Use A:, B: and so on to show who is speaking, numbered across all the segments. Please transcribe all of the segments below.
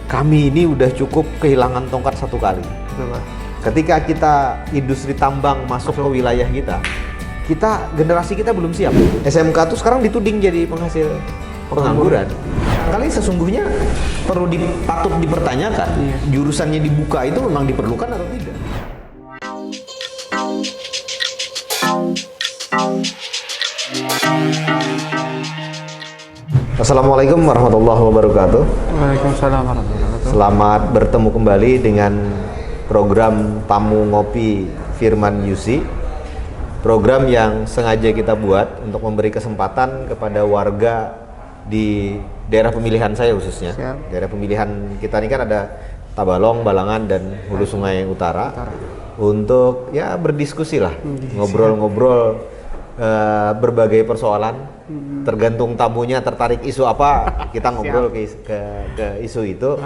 A: Kami ini udah cukup kehilangan tongkat satu kali.
B: Betul, Pak.
A: Ketika kita industri tambang masuk ke wilayah kita generasi kita belum siap. SMK tuh sekarang dituding jadi penghasil pengangguran. Kali sesungguhnya patut dipertanyakan, jurusannya dibuka itu memang diperlukan atau tidak? Assalamualaikum warahmatullahi wabarakatuh.
B: Waalaikumsalam warahmatullahi wabarakatuh.
A: Selamat bertemu kembali dengan program Tamu Ngopi Firman Yusi. Program yang sengaja kita buat untuk memberi kesempatan kepada warga di daerah pemilihan saya khususnya.
B: Siap.
A: Daerah pemilihan kita ini kan ada Tabalong, Balangan, dan Hulu Sungai Utara. Untuk ya berdiskusi lah, ngobrol-ngobrol berbagai persoalan. Tergantung tamunya tertarik isu apa, kita ngobrol ke isu itu.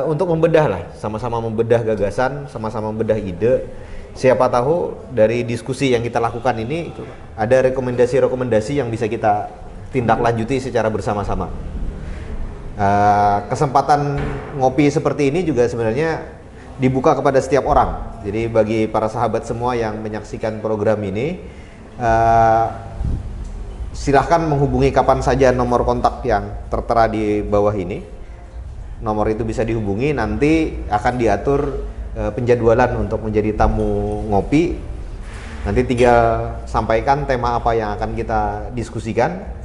A: Untuk membedah lah, sama-sama membedah gagasan, sama-sama membedah ide. Siapa tahu dari diskusi yang kita lakukan ini ada rekomendasi-rekomendasi yang bisa kita tindak lanjuti secara bersama-sama. Kesempatan ngopi seperti ini juga sebenarnya dibuka kepada setiap orang. Jadi bagi para sahabat semua yang menyaksikan program ini, silahkan menghubungi kapan saja nomor kontak yang tertera di bawah ini. Nomor itu bisa dihubungi, nanti akan diatur penjadwalan untuk menjadi tamu ngopi. Nanti tinggal sampaikan tema apa yang akan kita diskusikan.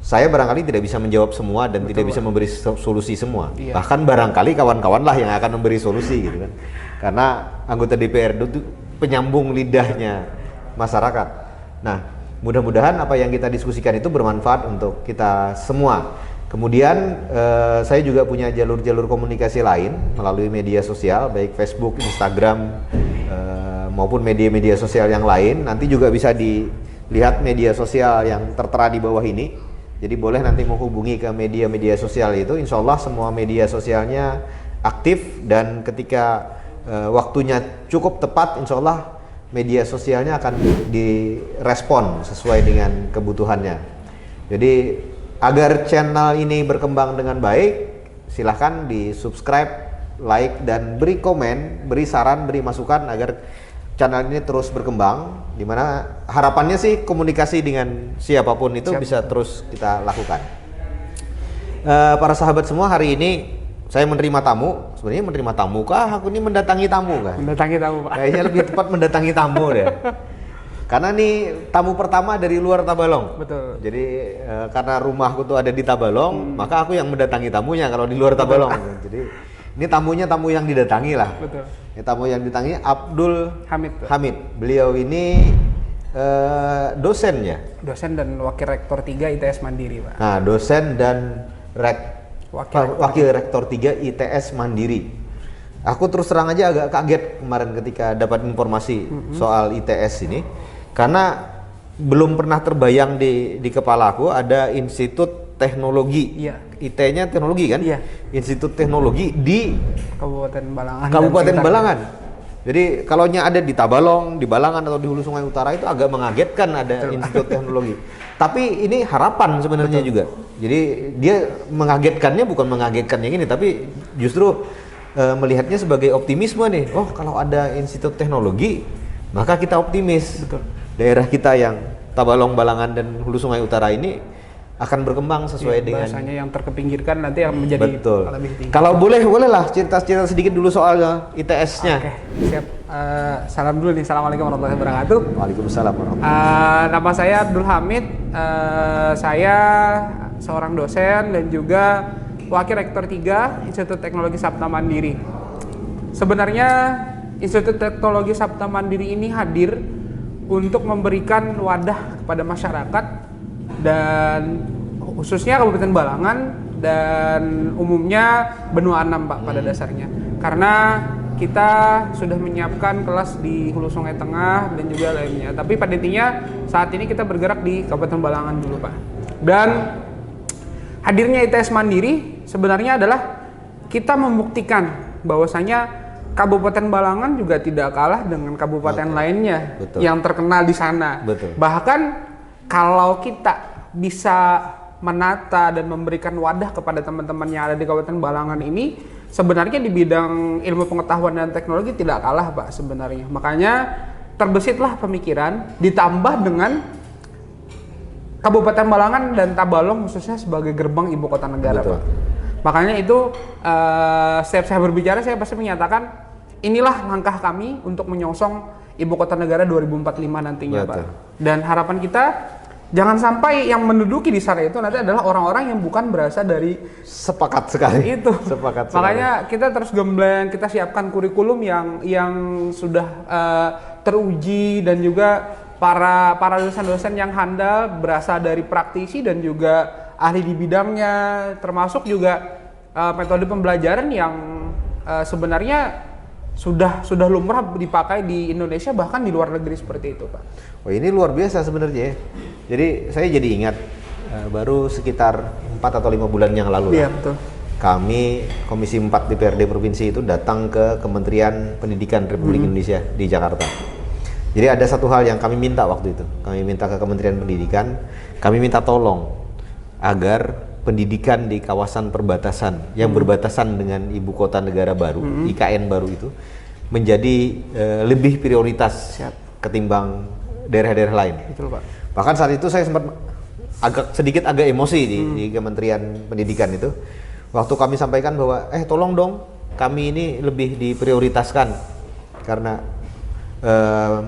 A: Saya barangkali tidak bisa menjawab semua dan tidak bisa memberi solusi semua. Bahkan barangkali kawan-kawan lah yang akan memberi solusi gitu kan. Karena anggota DPRD itu penyambung lidahnya masyarakat. Nah, mudah-mudahan apa yang kita diskusikan itu bermanfaat untuk kita semua. Kemudian saya juga punya jalur-jalur komunikasi lain melalui media sosial, baik Facebook, Instagram, maupun media-media sosial yang lain. Nanti juga bisa dilihat media sosial yang tertera di bawah ini. Jadi boleh nanti menghubungi ke media-media sosial itu. Insya Allah semua media sosialnya aktif, dan ketika waktunya cukup tepat, insya Allah media sosialnya akan direspon sesuai dengan kebutuhannya. Jadi agar channel ini berkembang dengan baik, silahkan di subscribe, like, dan beri komen, beri saran, beri masukan agar channel ini terus berkembang. Dimana harapannya sih komunikasi dengan siapapun itu bisa terus kita lakukan. Para sahabat semua, hari ini saya menerima tamu. Sebenarnya menerima tamu kah? Aku ini mendatangi tamu kah?
B: Mendatangi tamu, Pak.
A: Kayaknya lebih tepat mendatangi tamu deh. Karena nih tamu pertama dari luar Tabalong.
B: Betul.
A: Jadi karena rumahku tuh ada di Tabalong, maka aku yang mendatangi tamunya kalau di luar Tabalong. Jadi ini tamunya tamu yang didatangi lah.
B: Betul.
A: Ini tamu yang didatangi Abdul
B: Hamid, Pak.
A: Hamid. Beliau ini dosen ya.
B: Dosen dan wakil rektor 3 ITS Mandiri, Pak.
A: Nah, dosen dan wakil rektor 3 ITS Mandiri. Aku terus terang aja agak kaget kemarin ketika dapat informasi soal ITS ini, karena belum pernah terbayang di kepala aku ada institut teknologi.
B: Iya.
A: IT-nya teknologi kan?
B: Iya.
A: Institut teknologi di
B: Kabupaten Balangan.
A: Kabupaten Balangan. Jadi kalau ada di Tabalong, di Balangan, atau di Hulu Sungai Utara itu agak mengagetkan ada institut teknologi. Tapi ini harapan sebenarnya juga. Jadi dia mengagetkannya bukan mengagetkan yang ini, tapi justru melihatnya sebagai optimisme nih. Oh, kalau ada institut teknologi, maka kita optimis.
B: Betul.
A: Daerah kita yang Tabalong, Balangan, dan Hulu Sungai Utara ini akan berkembang sesuai dengan
B: bahasanya yang terkepinggirkan nanti yang menjadi lebih tinggi.
A: Kalau bolehlah cerita sedikit dulu soal ITS-nya.
B: Oke, siap. Salam dulu nih. Assalamualaikum warahmatullahi wabarakatuh.
A: Waalaikumsalam warahmatullahi.
B: Nama saya Abdul Hamid. Saya seorang dosen dan juga wakil rektor 3 Institut Teknologi Sabta Mandiri. Sebenarnya Institut Teknologi Sabta Mandiri ini hadir untuk memberikan wadah kepada masyarakat dan khususnya Kabupaten Balangan dan umumnya Benua Anam, Pak, pada dasarnya. Karena kita sudah menyiapkan kelas di Hulu Sungai Tengah dan juga lainnya. Tapi pada intinya saat ini kita bergerak di Kabupaten Balangan dulu, Pak. Dan hadirnya ITS Mandiri sebenarnya adalah kita membuktikan bahwasanya Kabupaten Balangan juga tidak kalah dengan kabupaten lainnya yang terkenal di sana.
A: Betul.
B: Bahkan kalau kita bisa menata dan memberikan wadah kepada teman-teman yang ada di Kabupaten Balangan ini sebenarnya di bidang ilmu pengetahuan dan teknologi tidak kalah Pak sebenarnya. Makanya terbesitlah pemikiran ditambah dengan Kabupaten Balangan dan Tabalong khususnya sebagai gerbang ibu kota negara.
A: Betul.
B: Pak. Makanya itu setiap saya berbicara saya pasti menyatakan inilah langkah kami untuk menyongsong ibu kota negara 2045 nantinya.
A: Betul.
B: Pak. Dan harapan kita jangan sampai yang menduduki di sana itu nanti adalah orang-orang yang bukan berasal dari
A: Sepakat sekali.
B: itu.
A: Sepakat
B: Makanya kita terus gembleng, kita siapkan kurikulum yang sudah teruji dan juga para dosen-dosen yang handal berasal dari praktisi dan juga ahli di bidangnya, termasuk juga metode pembelajaran yang sebenarnya sudah lumrah dipakai di Indonesia bahkan di luar negeri seperti itu, Pak.
A: Oh, ini luar biasa sebenarnya. Jadi saya jadi ingat baru sekitar 4 atau 5 bulan yang lalu
B: Iya, betul.
A: kami Komisi 4 DPRD Provinsi itu datang ke Kementerian Pendidikan Republik Indonesia di Jakarta. Jadi ada satu hal yang kami minta waktu itu. Kami minta ke Kementerian Pendidikan, kami minta tolong agar pendidikan di kawasan perbatasan yang berbatasan dengan ibu kota negara baru, IKN baru itu menjadi lebih prioritas ketimbang daerah-daerah lain.
B: Betul, Pak.
A: Bahkan saat itu saya sempat sedikit agak emosi di Kementerian Pendidikan itu. Waktu kami sampaikan bahwa tolong dong kami ini lebih diprioritaskan karena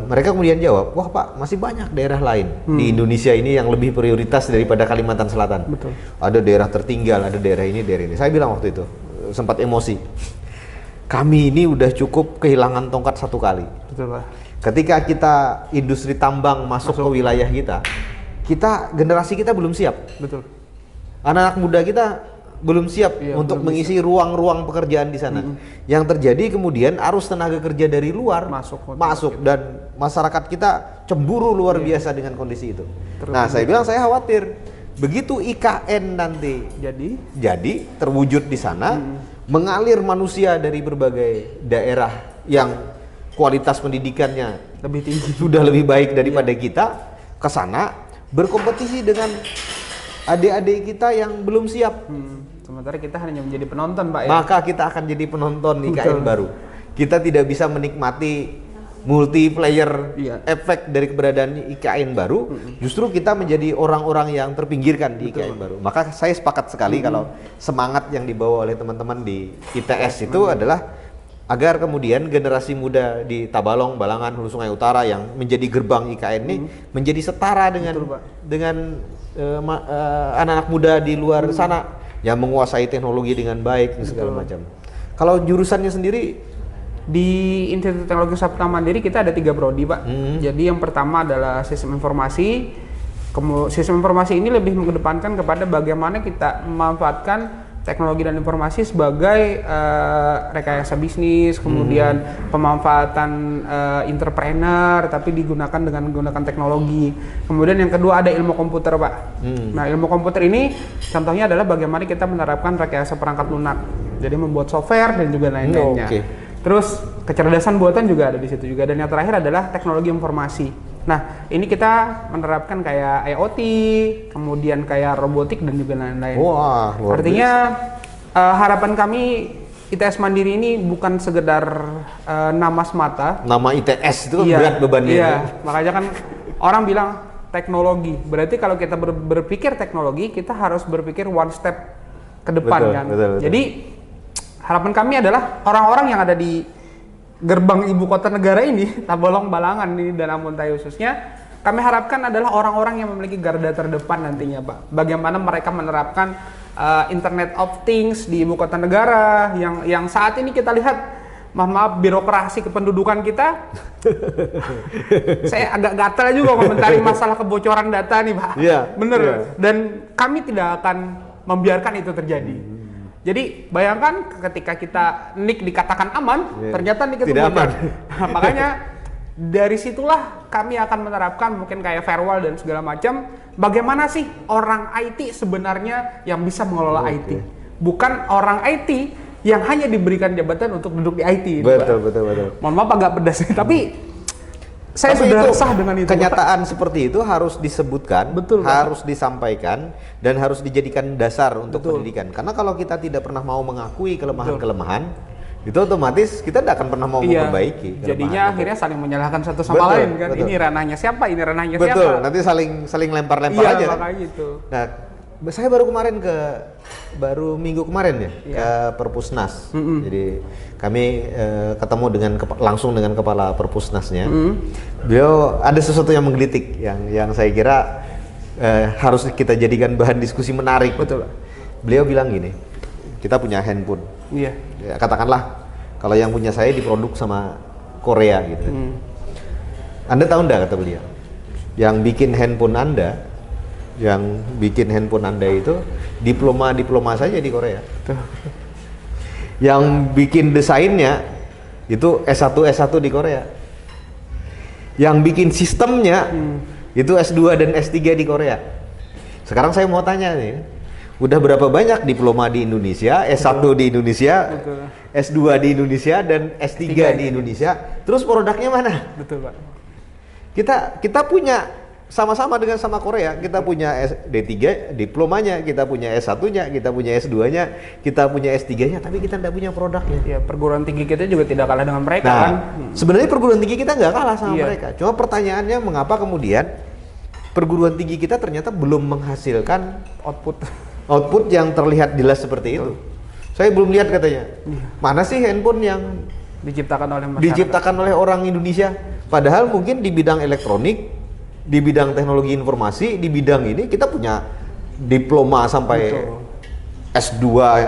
A: mereka kemudian jawab, wah Pak, masih banyak daerah lain di Indonesia ini yang lebih prioritas daripada Kalimantan Selatan.
B: Betul.
A: Ada daerah tertinggal, ada daerah ini, daerah ini. Saya bilang waktu itu, sempat emosi. Kami ini udah cukup kehilangan tongkat satu kali.
B: Betul, Pak.
A: Ketika kita industri tambang masuk ke wilayah kita generasi kita belum siap.
B: Betul.
A: Anak-anak muda kita belum siap untuk mengisi ruang-ruang pekerjaan di sana. Yang terjadi kemudian arus tenaga kerja dari luar masuk dan masyarakat kita cemburu luar biasa dengan kondisi itu. Nah, saya bilang saya khawatir begitu IKN nanti jadi terwujud di sana, mengalir manusia dari berbagai daerah yang kualitas pendidikannya
B: Lebih tinggi.
A: sudah lebih baik daripada kita ke sana berkompetisi dengan adik-adik kita yang belum siap.
B: Sementara kita hanya menjadi penonton, Pak, ya.
A: Maka kita akan jadi penonton IKN baru. Kita tidak bisa menikmati multiplayer efek dari keberadaan IKN baru. Justru kita menjadi orang-orang yang terpinggirkan di IKN baru. Maka saya sepakat sekali kalau semangat yang dibawa oleh teman-teman di ITS itu adalah agar kemudian generasi muda di Tabalong, Balangan, Hulu Sungai Utara yang menjadi gerbang IKN ini menjadi setara dengan anak-anak muda di luar sana yang menguasai teknologi dengan baik dan segala macam. Kalau jurusannya sendiri
B: di Institut Teknologi Sabta Mandiri kita ada 3 prodi, Pak. Jadi yang pertama adalah sistem informasi. Sistem informasi ini lebih mengedepankan kepada bagaimana kita memanfaatkan teknologi dan informasi sebagai rekayasa bisnis, kemudian pemanfaatan entrepreneur tapi digunakan dengan menggunakan teknologi. Kemudian yang kedua ada ilmu komputer, Pak. Nah, ilmu komputer ini contohnya adalah bagaimana kita menerapkan rekayasa perangkat lunak. Jadi membuat software dan juga lain-lainnya. Terus kecerdasan buatan juga ada di situ juga, dan yang terakhir adalah teknologi informasi. Nah, ini kita menerapkan kayak IoT, kemudian kayak robotik dan juga lain-lain.
A: Wah,
B: artinya harapan kami ITS Mandiri ini bukan sekedar nama semata.
A: Nama ITS itu kan berat bebannya.
B: Iya, makanya kan orang bilang teknologi. Berarti kalau kita berpikir teknologi, kita harus berpikir one step ke depan, kan.
A: Betul.
B: Jadi harapan kami adalah orang-orang yang ada di gerbang ibu kota negara ini, Tabalong, Balangan ini dan Ambon Tai khususnya, kami harapkan adalah orang-orang yang memiliki garda terdepan nantinya, Pak. Bagaimana mereka menerapkan Internet of Things di ibu kota negara yang saat ini kita lihat, mohon maaf, birokrasi kependudukan kita. Saya agak gatal juga komentari masalah kebocoran data nih, Pak. Bener. Dan kami tidak akan membiarkan itu terjadi. Jadi bayangkan ketika kita NIK dikatakan aman, ternyata NIK itu tidak aman. Nah, makanya dari situlah kami akan menerapkan mungkin kayak firewall dan segala macam. Bagaimana sih orang IT sebenarnya yang bisa mengelola IT? Bukan orang IT yang hanya diberikan jabatan untuk duduk di IT.
A: Betul.
B: Mohon maaf agak pedas, tapi Saya
A: Tapi
B: sudah
A: itu
B: resah dengan itu.
A: kenyataan seperti itu harus disebutkan,
B: Betul, Pak.
A: harus disampaikan, dan harus dijadikan dasar untuk
B: Betul.
A: pendidikan. Karena kalau kita tidak pernah mau mengakui kelemahan-kelemahan, itu otomatis kita tidak akan pernah mau
B: Iya.
A: memperbaiki.
B: Jadinya
A: kelemahan itu.
B: akhirnya saling menyalahkan satu sama
A: Betul,
B: lain kan.
A: betul.
B: Ini ranahnya siapa? Ini ranahnya
A: Betul,
B: siapa?
A: nanti saling lempar-lempar
B: Iya,
A: aja. Kan?
B: makanya itu.
A: Nah, saya baru minggu kemarin ya ke Perpusnas. Jadi kami ketemu langsung dengan kepala Perpusnasnya. Beliau ada sesuatu yang menggelitik yang saya kira harus kita jadikan bahan diskusi menarik.
B: Betul.
A: Beliau bilang gini, kita punya handphone.
B: Iya.
A: Ya, katakanlah kalau yang punya saya diproduk sama Korea gitu. Anda tahu enggak, kata beliau, yang bikin handphone Anda itu diploma saja di Korea. Yang bikin desainnya itu S1 di Korea. Yang bikin sistemnya itu S2 dan S3 di Korea. Sekarang saya mau tanya nih, udah berapa banyak diploma di Indonesia, S1 di Indonesia,
B: Betul.
A: S2 di Indonesia, dan S3 di Indonesia, terus produknya mana?
B: Betul, Pak.
A: Kita punya sama-sama dengan sama Korea, kita punya D3 diplomanya, kita punya S1-nya, kita punya S2-nya, kita punya S3-nya, tapi kita tidak punya produknya.
B: Ya, perguruan tinggi kita juga tidak kalah dengan mereka
A: Nah,
B: kan.
A: sebenarnya perguruan tinggi kita nggak kalah sama
B: Iya.
A: mereka. Cuma pertanyaannya, mengapa kemudian perguruan tinggi kita ternyata belum menghasilkan output yang terlihat jelas seperti itu? Saya belum lihat katanya. Mana sih handphone yang
B: Diciptakan oleh masyarakat.
A: diciptakan oleh orang Indonesia? Padahal mungkin di bidang elektronik, di bidang teknologi informasi, di bidang ini kita punya diploma sampai
B: Betul.
A: S2,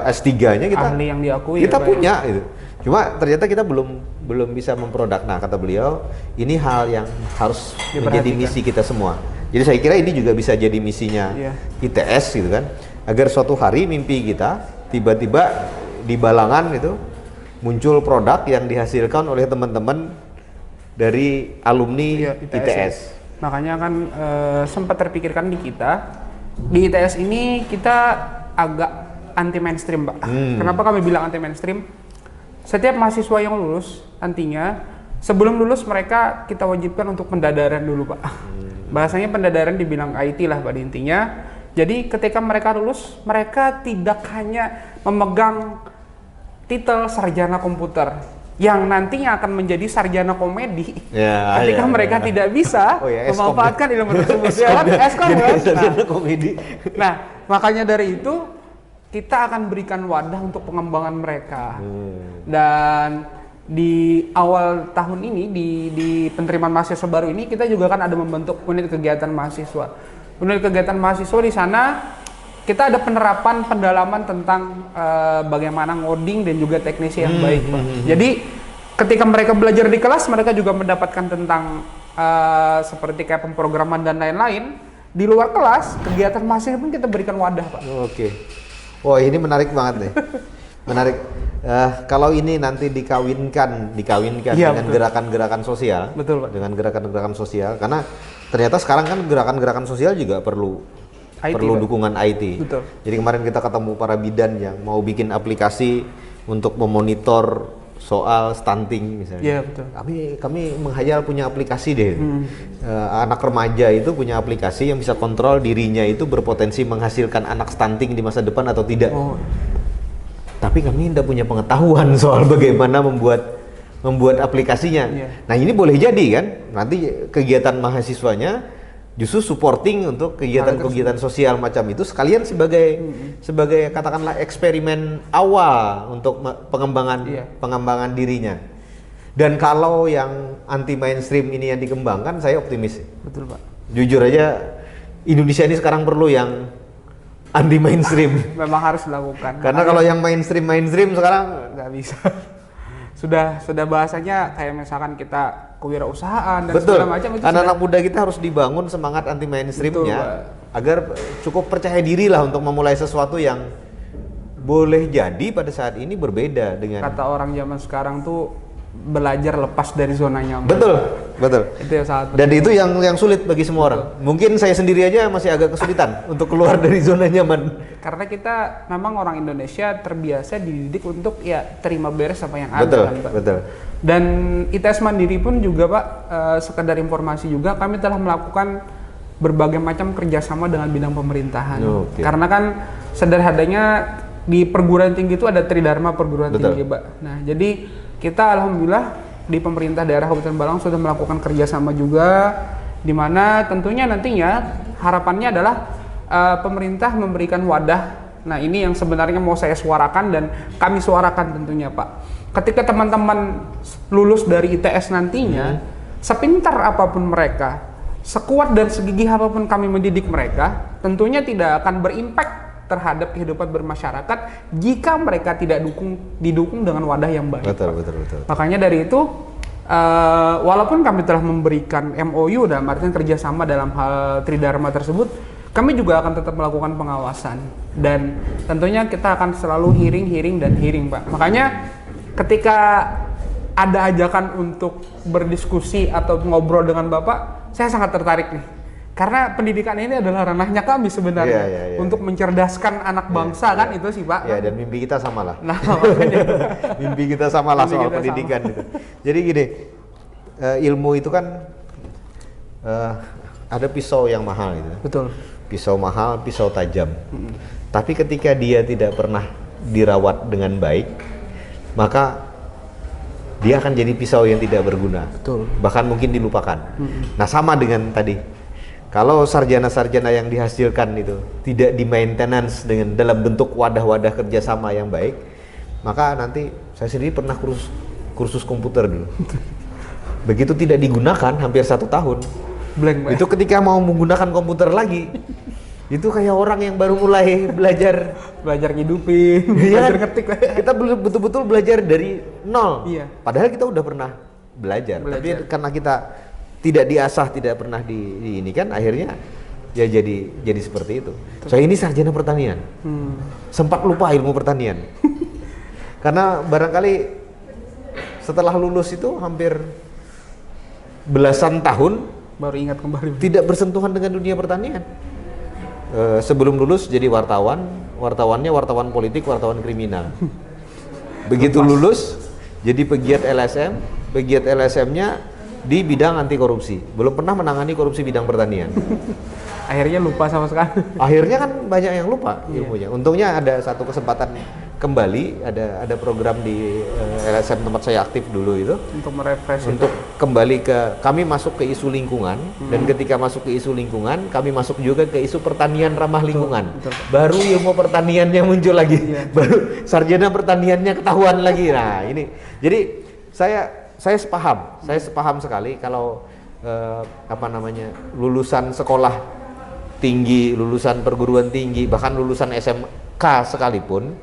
A: S3-nya kita
B: Ahli yang diakui.
A: kita
B: ya, Pak.
A: punya itu. Cuma ternyata kita belum bisa memproduk. Nah, kata beliau, ini hal yang harus menjadi
B: Diperhatikan.
A: misi kita semua. Jadi saya kira ini juga bisa jadi misinya
B: Iya.
A: ITS gitu kan. Agar suatu hari mimpi kita tiba-tiba di Balangan itu muncul produk yang dihasilkan oleh teman-teman dari alumni
B: Iya,
A: ITS.
B: Makanya kan sempat terpikirkan di kita, di ITS ini kita agak anti mainstream, Pak. Kenapa kami bilang anti mainstream? Setiap mahasiswa yang lulus nantinya, sebelum lulus mereka kita wajibkan untuk pendadaran dulu, Pak. Bahasanya pendadaran dibilang IT lah pada intinya. Jadi ketika mereka lulus, mereka tidak hanya memegang titel sarjana komputer, yang nantinya akan menjadi sarjana komedi
A: Ya,
B: ketika
A: ya,
B: mereka
A: ya.
B: tidak bisa
A: Oh ya, Eskom
B: memanfaatkan ilmu tersebut. Ya kan? Eskom
A: Jadi
B: kan?
A: sarjana komedi.
B: Nah, makanya dari itu kita akan berikan wadah untuk pengembangan mereka. Dan di awal tahun ini di penerimaan mahasiswa baru ini kita juga kan ada membentuk unit kegiatan mahasiswa. Unit kegiatan mahasiswa di sana kita ada penerapan pendalaman tentang bagaimana ngoding dan juga teknisi yang baik, Pak. Jadi ketika mereka belajar di kelas, mereka juga mendapatkan tentang seperti kayak pemrograman dan lain-lain. Di luar kelas, kegiatan mahasiswa pun kita berikan wadah, Pak.
A: Oke. Wah, ini menarik banget nih. Menarik. Kalau ini nanti dikawinkan
B: Iya,
A: dengan
B: betul.
A: gerakan-gerakan sosial,
B: Betul, Pak.
A: dengan gerakan-gerakan sosial, karena ternyata sekarang kan gerakan-gerakan sosial juga perlu
B: IT, Pak.
A: dukungan IT.
B: Betul.
A: Jadi kemarin kita ketemu para bidan yang mau bikin aplikasi untuk memonitor soal stunting misalnya.
B: Iya, betul.
A: Kami menghayal punya aplikasi deh. Anak remaja itu punya aplikasi yang bisa kontrol dirinya itu berpotensi menghasilkan anak stunting di masa depan atau tidak.
B: Oh,
A: Tapi kami tidak punya pengetahuan soal bagaimana membuat aplikasinya.
B: Iya.
A: Nah, ini boleh jadi kan nanti kegiatan mahasiswanya justru supporting untuk kegiatan-kegiatan sosial macam itu sekalian sebagai katakanlah eksperimen awal untuk
B: Iya.
A: pengembangan dirinya. Dan kalau yang anti mainstream ini yang dikembangkan, saya optimis.
B: betul, Pak.
A: Jujur aja, Indonesia ini sekarang perlu yang anti mainstream.
B: Memang harus dilakukan.
A: Karena kalau yang mainstream sekarang
B: nggak bisa. sudah bahasanya kayak misalkan kita kewirausahaan dan
A: betul,
B: segala macam itu
A: anak-anak muda kita harus dibangun semangat anti mainstreamnya
B: Betul, Pak.
A: agar cukup percaya diri lah untuk memulai sesuatu yang boleh jadi pada saat ini berbeda dengan
B: kata orang zaman sekarang tuh belajar lepas dari zona nyaman.
A: betul Betul.
B: Itu yang sangat
A: Dan
B: penting.
A: itu yang sulit bagi semua orang. Mungkin saya sendiri aja masih agak kesulitan untuk keluar dari zona nyaman.
B: Karena kita memang orang Indonesia terbiasa dididik untuk ya terima beres apa yang
A: Betul,
B: ada kan, Pak.
A: betul.
B: Dan ITS Mandiri pun juga Pak, sekedar informasi juga, kami telah melakukan berbagai macam kerjasama dengan bidang pemerintahan.
A: Oke.
B: Karena kan sederhananya di perguruan tinggi itu ada Tridharma perguruan
A: Betul.
B: tinggi, Pak. Nah, jadi kita alhamdulillah di pemerintah daerah Kabupaten Balang sudah melakukan kerjasama juga, di mana tentunya nantinya harapannya adalah pemerintah memberikan wadah. Nah, ini yang sebenarnya mau saya suarakan dan kami suarakan tentunya, Pak. Ketika teman-teman lulus dari ITS nantinya, sepintar apapun mereka, sekuat dan segigih apapun kami mendidik mereka, tentunya tidak akan berimpact terhadap kehidupan bermasyarakat jika mereka tidak didukung dengan wadah yang baik.
A: Betul.
B: Makanya dari itu, walaupun kami telah memberikan MOU dalam artian kerjasama dalam hal Tridharma tersebut, kami juga akan tetap melakukan pengawasan dan tentunya kita akan selalu hearing, Pak. Makanya ketika ada ajakan untuk berdiskusi atau ngobrol dengan Bapak, saya sangat tertarik nih. Karena pendidikan ini adalah ranahnya kami sebenarnya
A: Iya.
B: untuk mencerdaskan anak bangsa kan itu sih Pak.
A: Ya, dan mimpi kita sama lah.
B: Nah, makanya.
A: Mimpi kita sama lah
B: Mimpi
A: soal
B: kita
A: pendidikan itu. Jadi gini, ilmu itu kan ada pisau yang mahal gitu.
B: Betul.
A: Pisau mahal, pisau tajam. Tapi ketika dia tidak pernah dirawat dengan baik, maka dia akan jadi pisau yang tidak berguna.
B: Betul.
A: Bahkan mungkin dilupakan. Nah, sama dengan tadi. Kalau sarjana-sarjana yang dihasilkan itu tidak di-maintenance dengan dalam bentuk wadah-wadah kerjasama yang baik, maka nanti saya sendiri pernah kursus komputer dulu. Begitu tidak digunakan hampir 1 tahun,
B: Blank, Pak.
A: itu ketika mau menggunakan komputer lagi, itu kayak orang yang baru mulai belajar
B: ngidupin,
A: Iya,
B: belajar ngetik.
A: kita betul-betul belajar dari nol.
B: Iya.
A: Padahal kita udah pernah belajar. Tapi karena kita tidak diasah, tidak pernah di ini kan, akhirnya ya jadi seperti itu. Saya ini sarjana pertanian, sempat lupa ilmu pertanian. Karena barangkali setelah lulus itu hampir belasan tahun
B: Baru ingat kembali.
A: tidak bersentuhan dengan dunia pertanian. Sebelum lulus jadi wartawannya wartawan politik, wartawan kriminal. Begitu lulus jadi pegiat LSM, pegiat LSM-nya di bidang anti korupsi. Belum pernah menangani korupsi bidang pertanian.
B: Akhirnya lupa sama sekali.
A: Akhirnya kan banyak yang lupa ilmunya. Untungnya ada satu kesempatan kembali, ada program di LSM tempat saya aktif dulu itu.
B: Untuk merefresh
A: Untuk kembali kami masuk ke isu lingkungan, dan ketika masuk ke isu lingkungan, kami masuk juga ke isu pertanian ramah lingkungan.
B: Betul.
A: Baru ilmu pertaniannya muncul lagi,
B: Iya.
A: baru sarjana pertaniannya ketahuan lagi. Nah ini, jadi saya sepaham sekali kalau lulusan sekolah tinggi, lulusan perguruan tinggi, bahkan lulusan SMK sekalipun,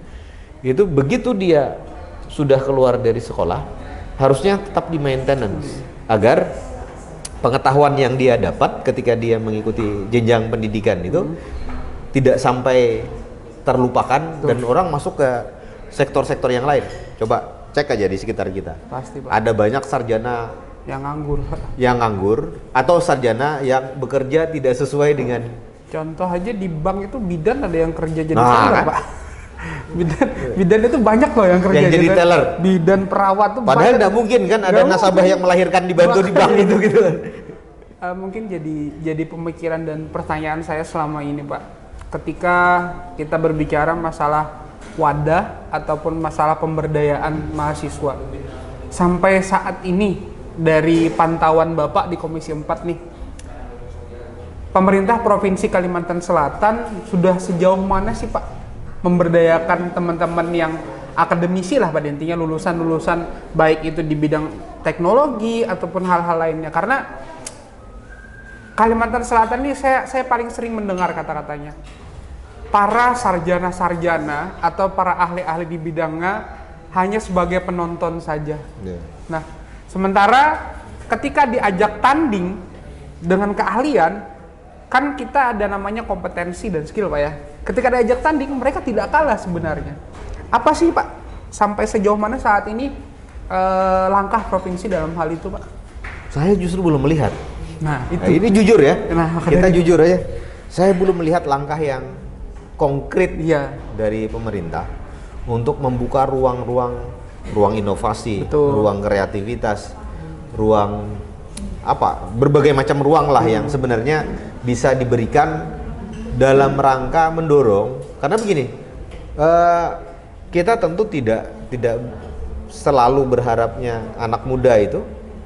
A: itu begitu dia sudah keluar dari sekolah, harusnya tetap di maintenance agar pengetahuan yang dia dapat ketika dia mengikuti jenjang pendidikan itu tidak sampai terlupakan. Dan orang masuk ke sektor-sektor yang lain. Coba cek aja di sekitar kita.
B: Pasti, Pak.
A: Ada banyak sarjana
B: Yang nganggur.
A: yang nganggur atau sarjana yang bekerja tidak sesuai dengan.
B: Contoh aja di bank itu bidan ada yang kerja jadi
A: Nah,
B: teller,
A: kan?
B: Pak. Bidan itu banyak loh yang kerja
A: Yang jadi teller.
B: Bidan perawat tuh
A: Padahal
B: banyak.
A: tidak mungkin kan ada
B: Nggak
A: nasabah
B: mungkin.
A: yang melahirkan dibantu di bank itu gitu kan.
B: Mungkin jadi pemikiran dan pertanyaan saya selama ini, Pak. Ketika kita berbicara masalah wadah ataupun masalah pemberdayaan mahasiswa, sampai saat ini dari pantauan Bapak di Komisi 4 nih, pemerintah Provinsi Kalimantan Selatan sudah sejauh mana sih Pak memberdayakan teman-teman yang akademisi lah pada intinya, lulusan-lulusan baik itu di bidang teknologi ataupun hal-hal lainnya? Karena Kalimantan Selatan ini saya paling sering mendengar kata-katanya para sarjana-sarjana atau para ahli-ahli di bidangnya hanya sebagai penonton saja. Nah, sementara ketika diajak tanding dengan keahlian, kan kita ada namanya kompetensi dan skill, Pak ya. Ketika diajak tanding, mereka tidak kalah sebenarnya. Apa sih, Pak? Sampai sejauh mana saat ini langkah provinsi dalam hal itu, Pak?
A: Saya justru belum melihat.
B: Nah, itu.
A: Nah, ini jujur ya.
B: Nah,
A: Kita jujur aja. Saya belum melihat langkah yang konkret
B: Iya.
A: dari pemerintah untuk membuka ruang inovasi,
B: Betul.
A: ruang kreativitas, ruang berbagai macam ruang lah yang sebenarnya bisa diberikan dalam rangka mendorong. Karena begini, kita tentu tidak selalu berharapnya anak muda itu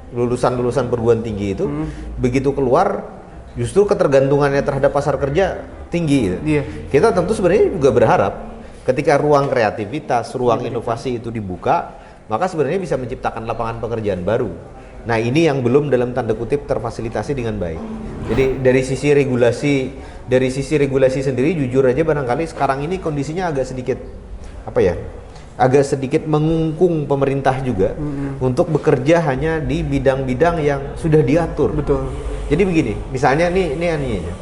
A: lulusan perguruan tinggi itu begitu keluar justru ketergantungannya terhadap pasar kerja tinggi gitu.
B: Iya.
A: Kita tentu sebenarnya juga berharap ketika ruang kreativitas, ruang inovasi itu dibuka, maka sebenarnya bisa menciptakan lapangan pekerjaan baru. Nah, ini yang belum dalam tanda kutip terfasilitasi dengan baik. Jadi dari sisi regulasi sendiri jujur aja barangkali sekarang ini kondisinya agak sedikit mengungkung pemerintah juga untuk bekerja hanya di bidang-bidang yang sudah diatur.
B: Betul.
A: Jadi begini, misalnya ini aja.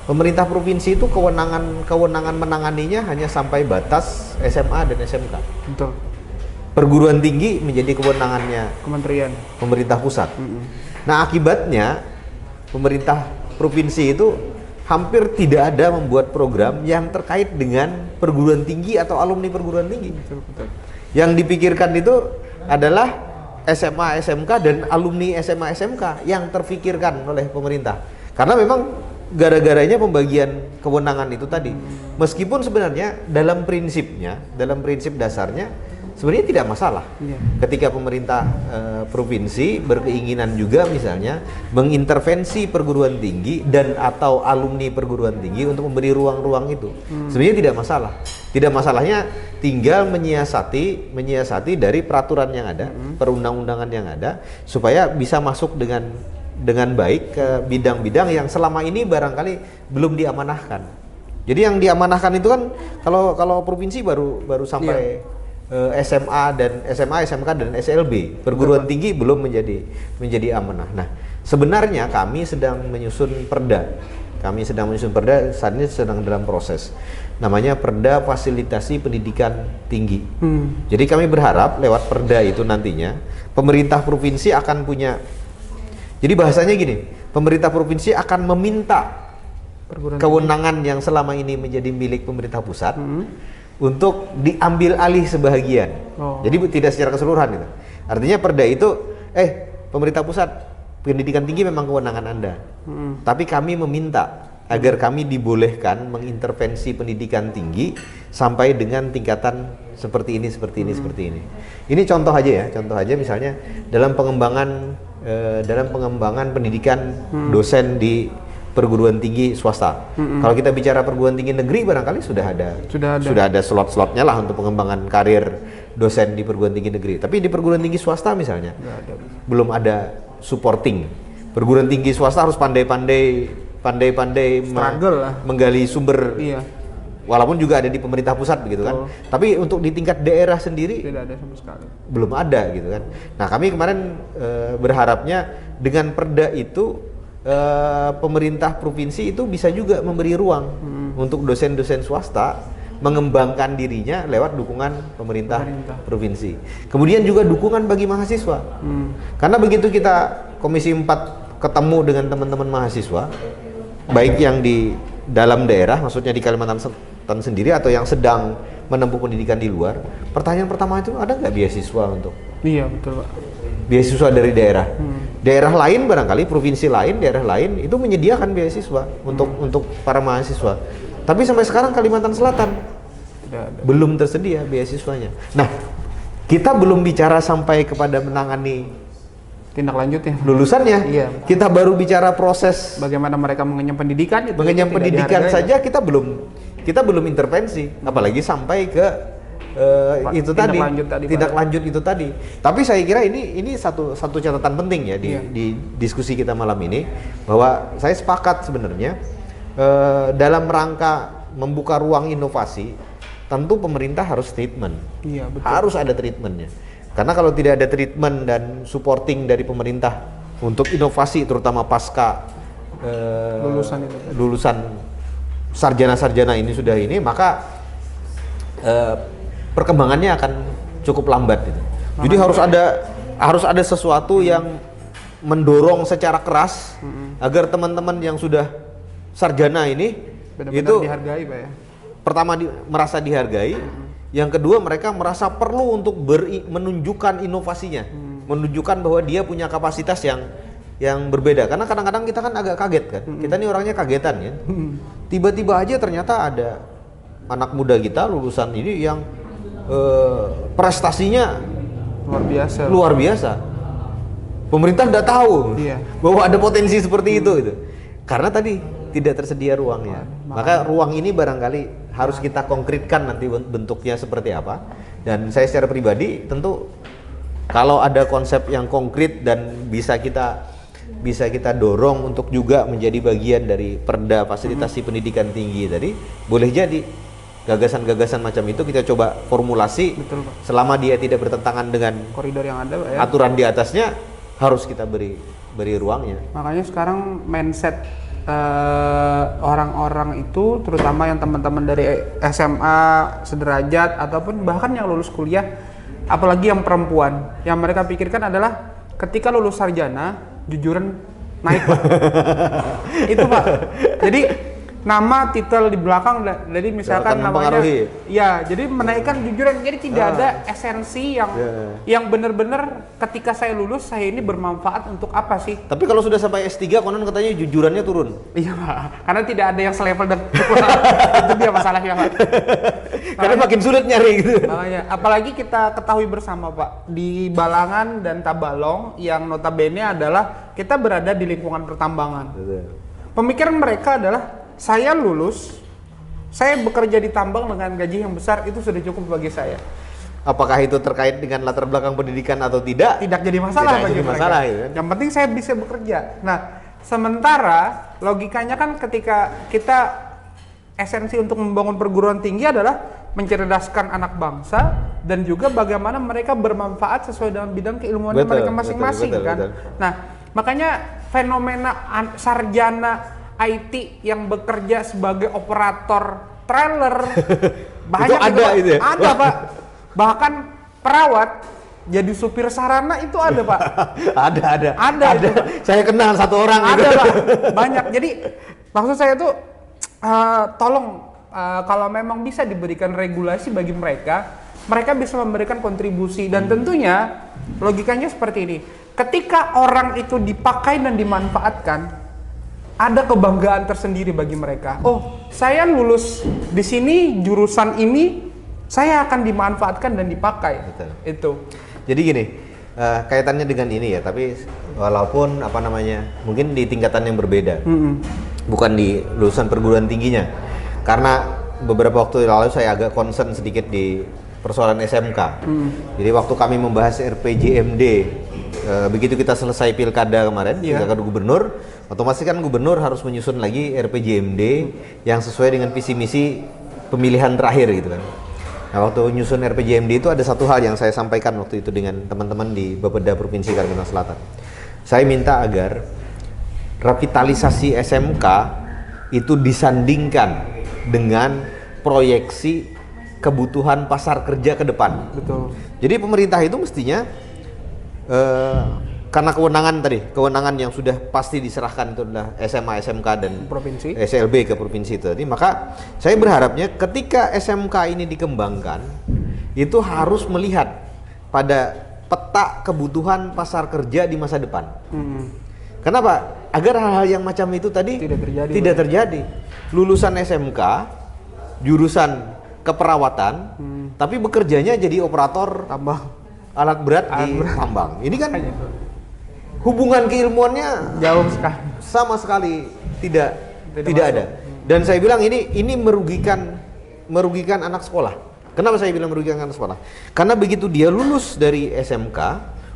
A: Pemerintah provinsi itu kewenangan menanganinya hanya sampai batas SMA dan SMK.
B: Betul.
A: Perguruan tinggi menjadi kewenangannya
B: Kementerian.
A: pemerintah pusat. Nah, akibatnya pemerintah provinsi itu hampir tidak ada membuat program yang terkait dengan perguruan tinggi atau alumni perguruan tinggi.
B: Betul.
A: Yang dipikirkan itu adalah SMA, SMK dan alumni SMA, SMK yang terfikirkan oleh pemerintah. Karena memang gara-garanya pembagian kewenangan itu tadi. Meskipun sebenarnya dalam prinsip dasarnya sebenarnya tidak masalah.
B: Iya.
A: Ketika pemerintah provinsi berkeinginan juga misalnya mengintervensi perguruan tinggi dan atau alumni perguruan tinggi untuk memberi ruang-ruang itu. Sebenarnya tidak masalah. Tidak masalahnya tinggal menyiasati dari peraturan yang ada, perundang-undangan yang ada supaya bisa masuk dengan baik ke bidang-bidang yang selama ini barangkali belum diamanahkan. Jadi yang diamanahkan itu kan kalau provinsi baru sampai SMA, SMK dan SLB. Perguruan tinggi belum menjadi amanah. Nah, sebenarnya kami sedang menyusun perda. Saat ini sedang dalam proses. Namanya Perda Fasilitasi Pendidikan Tinggi. Jadi kami berharap lewat perda itu nantinya pemerintah provinsi akan punya. Jadi bahasanya gini, pemerintah provinsi akan meminta kewenangan yang selama ini menjadi milik pemerintah pusat untuk diambil alih sebahagian. Jadi tidak secara keseluruhan gitu. Artinya perda itu, pemerintah pusat, pendidikan tinggi memang kewenangan Anda. Tapi kami meminta agar kami dibolehkan mengintervensi pendidikan tinggi sampai dengan tingkatan seperti ini. Ini contoh aja misalnya dalam pengembangan pendidikan dosen di perguruan tinggi swasta. Kalau kita bicara perguruan tinggi negeri barangkali sudah ada slot-slotnya lah untuk pengembangan karir dosen di perguruan tinggi negeri. Tapi di perguruan tinggi swasta misalnya belum ada supporting. Perguruan tinggi swasta harus pandai-pandai menggali sumber.
B: Iya.
A: Walaupun juga ada di pemerintah pusat begitu kan. Tapi untuk di tingkat daerah sendiri
B: tidak ada sama sekali.
A: Belum ada gitu kan. Nah, kami kemarin berharapnya dengan perda itu pemerintah provinsi itu bisa juga memberi ruang untuk dosen-dosen swasta mengembangkan dirinya lewat dukungan pemerintah provinsi. Kemudian juga dukungan bagi mahasiswa. Karena begitu kita Komisi 4 ketemu dengan teman-teman mahasiswa, baik yang di dalam daerah, maksudnya di Kalimantan Selatan sendiri atau yang sedang menempuh pendidikan di luar, pertanyaan pertama itu ada nggak beasiswa untuk?
B: Iya, betul Pak.
A: Beasiswa dari daerah. Daerah lain barangkali, provinsi lain, daerah lain itu menyediakan beasiswa untuk para mahasiswa. Tapi sampai sekarang Kalimantan Selatan belum tersedia beasiswanya. Nah, kita belum bicara sampai kepada menangani
B: tindak lanjutnya
A: lulusannya.
B: Iya.
A: Kita baru bicara proses
B: bagaimana mereka mengenyam pendidikan itu.
A: Mengenyam pendidikan saja kita belum intervensi, apalagi sampai ke tindak lanjut itu tadi. Tapi saya kira ini satu catatan penting ya di diskusi kita malam ini, bahwa saya sepakat sebenarnya dalam rangka membuka ruang inovasi tentu pemerintah harus treatment. Iya, betul. Harus ada treatmentnya. Karena kalau tidak ada treatment dan supporting dari pemerintah untuk inovasi, terutama pasca lulusan sarjana-sarjana ini sudah ini, maka perkembangannya akan cukup lambat gitu. Jadi harus ada sesuatu yang mendorong secara keras agar teman-teman yang sudah sarjana ini
B: Benar-benar
A: itu
B: dihargai Pak ya.
A: pertama merasa dihargai, yang kedua mereka merasa perlu untuk menunjukkan inovasinya, menunjukkan bahwa dia punya kapasitas yang berbeda. Karena kadang-kadang kita kan agak kaget kan, kita ini orangnya kagetan ya. Tiba-tiba aja ternyata ada anak muda kita lulusan ini yang prestasinya luar biasa. Pemerintah udah tahu bahwa ada potensi seperti itu gitu. Karena tadi tidak tersedia ruangnya. Maka ruang ini barangkali harus kita konkretkan nanti bentuknya seperti apa. Dan saya secara pribadi tentu kalau ada konsep yang konkret dan bisa kita dorong untuk juga menjadi bagian dari Perda Fasilitasi Pendidikan Tinggi tadi, boleh jadi gagasan-gagasan macam itu kita coba formulasi.
B: Betul, Pak.
A: Selama dia tidak bertentangan dengan
B: Koridor yang ada Pak ya.
A: aturan di atasnya, harus kita beri ruangnya.
B: Makanya sekarang mindset orang-orang itu, terutama yang teman-teman dari SMA sederajat ataupun bahkan yang lulus kuliah, apalagi yang perempuan, yang mereka pikirkan adalah ketika lulus sarjana, jujuran naik Pak. Itu Pak. Jadi nama, titel di belakang, jadi misalkan namanya, ya, jadi menaikkan jujuran. Jadi tidak ada esensi yang benar-benar ketika saya lulus saya ini bermanfaat untuk apa sih?
A: Tapi kalau sudah sampai S3 konon katanya jujurannya turun.
B: Iya Pak, karena tidak ada yang selevel dan itu dia masalahnya Pak.
A: Karena makin sulit nyari gitu.
B: Makanya, apalagi kita ketahui bersama Pak, di Balangan dan Tabalong yang notabene adalah kita berada di lingkungan pertambangan. Pemikiran mereka adalah saya lulus, saya bekerja di tambang dengan gaji yang besar, itu sudah cukup bagi saya.
A: Apakah itu terkait dengan latar belakang pendidikan atau tidak?
B: Tidak jadi masalah bagi mereka.
A: Ya kan?
B: Yang penting saya bisa bekerja. Nah, sementara logikanya kan ketika kita esensi untuk membangun perguruan tinggi adalah mencerdaskan anak bangsa dan juga bagaimana mereka bermanfaat sesuai dengan bidang keilmuan mereka masing-masing kan. Nah, makanya fenomena sarjana IT yang bekerja sebagai operator trailer banyak
A: itu ada itu ya?
B: Ada Pak. Bahkan perawat jadi supir sarana itu ada Pak. ada itu, Pak.
A: Saya kenal satu orang
B: ada
A: gitu.
B: Pak. Banyak. Jadi maksud saya tuh tolong kalau memang bisa diberikan regulasi bagi mereka bisa memberikan kontribusi dan tentunya logikanya seperti ini. Ketika orang itu dipakai dan dimanfaatkan, ada kebanggaan tersendiri bagi mereka. Oh, saya lulus di sini jurusan ini, saya akan dimanfaatkan dan dipakai.
A: Betul.
B: Itu.
A: Jadi gini, kaitannya dengan ini ya, tapi walaupun mungkin di tingkatan yang berbeda, bukan di lulusan perguruan tingginya. Karena beberapa waktu lalu saya agak concern sedikit di persoalan SMK. Jadi waktu kami membahas RPJMD, begitu kita selesai pilkada kemarin, pilkada gubernur, otomatis kan gubernur harus menyusun lagi RPJMD yang sesuai dengan visi misi pemilihan terakhir gitu kan. Nah, waktu nyusun RPJMD itu ada satu hal yang saya sampaikan waktu itu dengan teman-teman di Bapeda Provinsi Kalimantan Selatan. Saya minta agar revitalisasi SMK itu disandingkan dengan proyeksi kebutuhan pasar kerja ke depan.
B: Betul.
A: Jadi pemerintah itu mestinya karena kewenangan yang sudah pasti diserahkan itu adalah SMA, SMK dan
B: provinsi,
A: SLB ke provinsi itu tadi. Maka saya berharapnya ketika SMK ini dikembangkan, itu harus melihat pada peta kebutuhan pasar kerja di masa depan. Kenapa? Agar hal-hal yang macam itu tadi tidak terjadi. Lulusan SMK, jurusan keperawatan, tapi bekerjanya jadi operator tambang, alat berat di tambang. Ini kan hubungan keilmuannya
B: jauh sekali,
A: sama sekali tidak ada. Dan saya bilang ini merugikan anak sekolah. Kenapa saya bilang merugikan anak sekolah? Karena begitu dia lulus dari SMK,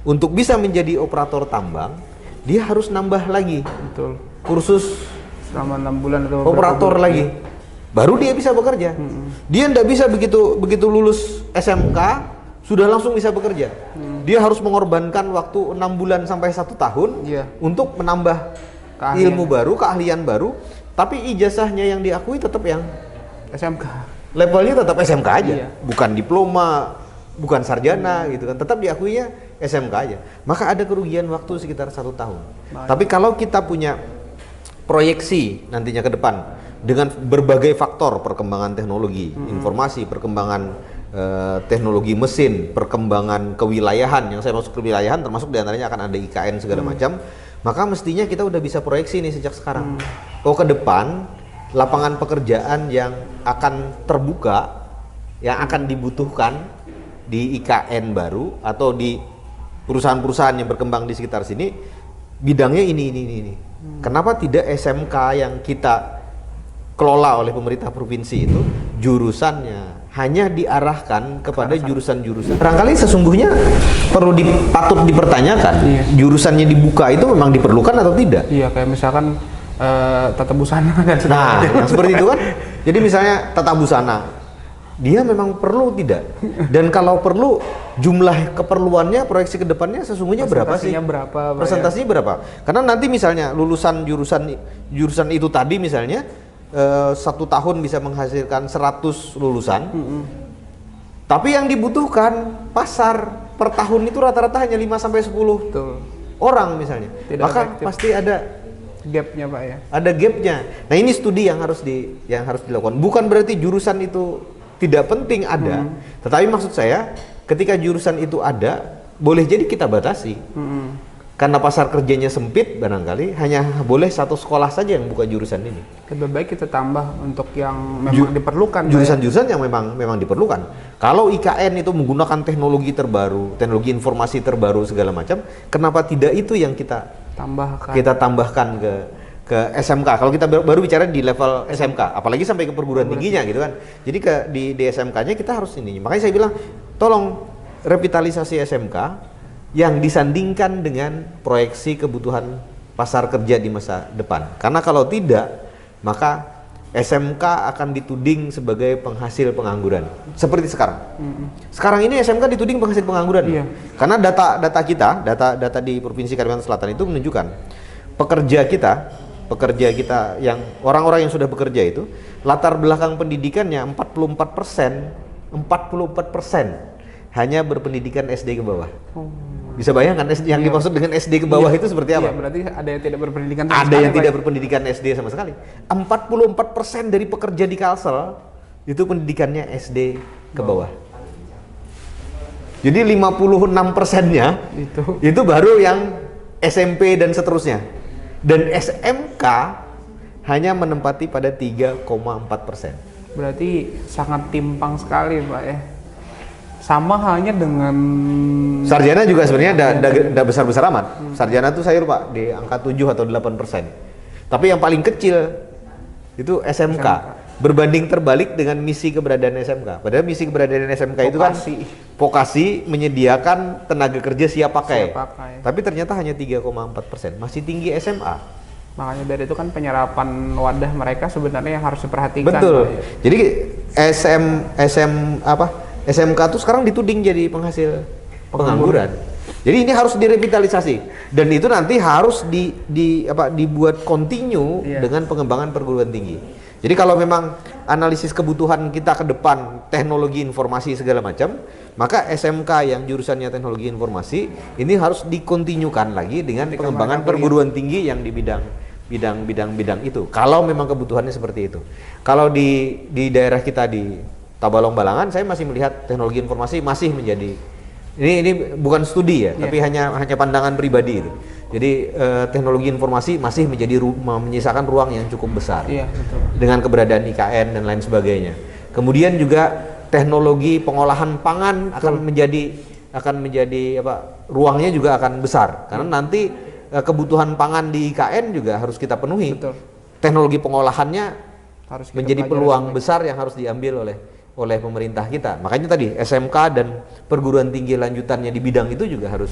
A: untuk bisa menjadi operator tambang, dia harus nambah lagi.
B: Betul.
A: Kursus
B: selama 6 bulan atau
A: operator lagi. Baru dia bisa bekerja. Dia tidak bisa begitu lulus SMK sudah langsung bisa bekerja. Dia harus mengorbankan waktu 6 bulan sampai 1 tahun untuk menambah ilmu baru, keahlian baru. Tapi ijazahnya yang diakui tetap yang
B: SMK.
A: Levelnya tetap SMK aja, bukan diploma bukan sarjana gitu kan, tetap diakuinya SMK aja. Maka ada kerugian waktu sekitar 1 tahun. Tapi kalau kita punya proyeksi nantinya ke depan dengan berbagai faktor perkembangan teknologi, informasi, perkembangan teknologi mesin, perkembangan kewilayahan, yang saya masuk kewilayahan termasuk diantaranya akan ada IKN segala macam, maka mestinya kita udah bisa proyeksi nih sejak sekarang. Oh, ke depan lapangan pekerjaan yang akan terbuka, yang akan dibutuhkan di IKN baru atau di perusahaan-perusahaan yang berkembang di sekitar sini, bidangnya ini. Kenapa tidak SMK yang kita kelola oleh pemerintah provinsi itu jurusannya hanya diarahkan kepada jurusan-jurusan. Barangkali sesungguhnya patut dipertanyakan, jurusannya dibuka itu memang diperlukan atau tidak?
B: Iya, kayak misalkan tata busana dan
A: nah, yang seperti itu kan. Jadi misalnya tata busana, dia memang perlu tidak? Dan kalau perlu, jumlah keperluannya, proyeksi ke depannya sesungguhnya berapa sih? Presentasinya berapa? Karena nanti misalnya lulusan jurusan itu tadi misalnya 1 tahun bisa menghasilkan 100 lulusan, tapi yang dibutuhkan pasar per tahun itu rata-rata hanya 5-10 orang misalnya. Maka efektif. Pasti ada
B: gapnya Pak ya.
A: Ada gapnya. Nah, ini studi yang harus dilakukan. Bukan berarti jurusan itu tidak penting ada, tetapi maksud saya ketika jurusan itu ada, boleh jadi kita batasi. Karena pasar kerjanya sempit, barangkali hanya boleh 1 sekolah saja yang buka jurusan ini.
B: Lebih baik kita tambah untuk yang memang diperlukan.
A: Jurusan-jurusan yang memang diperlukan. Kalau IKN itu menggunakan teknologi terbaru, teknologi informasi terbaru segala macam, kenapa tidak itu yang kita tambahkan ke SMK? Kalau kita baru bicara di level SMK, apalagi sampai ke perguruan tingginya gitu kan. Jadi di SMK-nya kita harus ini. Makanya saya bilang, tolong revitalisasi SMK yang disandingkan dengan proyeksi kebutuhan pasar kerja di masa depan. Karena kalau tidak, maka SMK akan dituding sebagai penghasil pengangguran. Seperti sekarang. Sekarang ini SMK dituding penghasil pengangguran. Iya. Karena data di Provinsi Kalimantan Selatan itu menunjukkan pekerja kita yang orang-orang yang sudah bekerja itu latar belakang pendidikannya 44% hanya berpendidikan SD ke bawah. Bisa bayangkan yang dimaksud dengan SD ke bawah itu seperti apa?
B: Iya, berarti ada yang tidak berpendidikan
A: sama sekali. Ada yang tidak berpendidikan SD sama sekali. 44% dari pekerja di Kalsel itu pendidikannya SD ke bawah. Jadi 56%-nya itu baru yang SMP dan seterusnya. Dan SMK hanya menempati pada 3,4%.
B: Berarti sangat timpang sekali Pak ya. Sama halnya dengan
A: sarjana juga sebenarnya ada besar-besar amat. Sarjana tuh saya lupa di angka 7 atau 8%. Tapi yang paling kecil itu SMK. Berbanding terbalik dengan misi keberadaan SMK. Padahal misi keberadaan SMK itu kan vokasi menyediakan tenaga kerja siap pakai. Tapi ternyata hanya 3,4%. Masih tinggi SMA.
B: Makanya dari itu kan penyerapan wadah mereka sebenarnya yang harus diperhatikan.
A: Betul. Jadi SMK tuh sekarang dituding jadi penghasil pengangguran. Jadi ini harus direvitalisasi dan itu nanti harus dibuat continue dengan pengembangan perguruan tinggi. Jadi kalau memang analisis kebutuhan kita ke depan teknologi informasi segala macam, maka SMK yang jurusannya teknologi informasi ini harus dikontinyukan lagi dengan pengembangan perguruan tinggi yang di bidang itu. Kalau memang kebutuhannya seperti itu. Kalau di daerah kita di Tabalong Balangan, saya masih melihat teknologi informasi masih menjadi ini bukan studi ya, tapi hanya pandangan pribadi itu. Jadi teknologi informasi masih menyisakan ruang yang cukup besar betul. Dengan keberadaan IKN dan lain sebagainya. Kemudian juga teknologi pengolahan pangan akan menjadi ruangnya juga akan besar karena nanti kebutuhan pangan di IKN juga harus kita penuhi. Betul. Teknologi pengolahannya harus menjadi peluang besar yang harus diambil oleh pemerintah kita. Makanya tadi SMK dan perguruan tinggi lanjutannya di bidang itu juga harus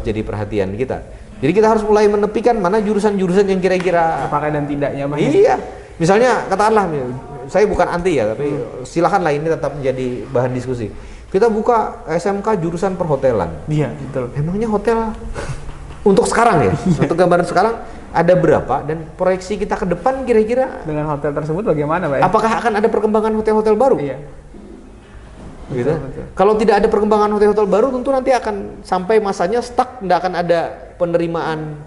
A: jadi perhatian kita. Jadi kita harus mulai menepikan mana jurusan-jurusan yang kira-kira
B: pakai dan tidaknya.
A: Iya. Misalnya katakanlah, saya bukan anti ya, tapi silakanlah ini tetap menjadi bahan diskusi. Kita buka SMK jurusan perhotelan.
B: Iya, betul.
A: Emangnya hotel untuk sekarang ya? Untuk gambaran sekarang ada berapa dan proyeksi kita ke depan kira-kira
B: dengan hotel tersebut bagaimana Pak?
A: Apakah akan ada perkembangan hotel-hotel baru?
B: Iya.
A: gitu.
B: Betul.
A: Kalau tidak ada perkembangan hotel-hotel baru, tentu nanti akan sampai masanya stuck, tidak akan ada penerimaan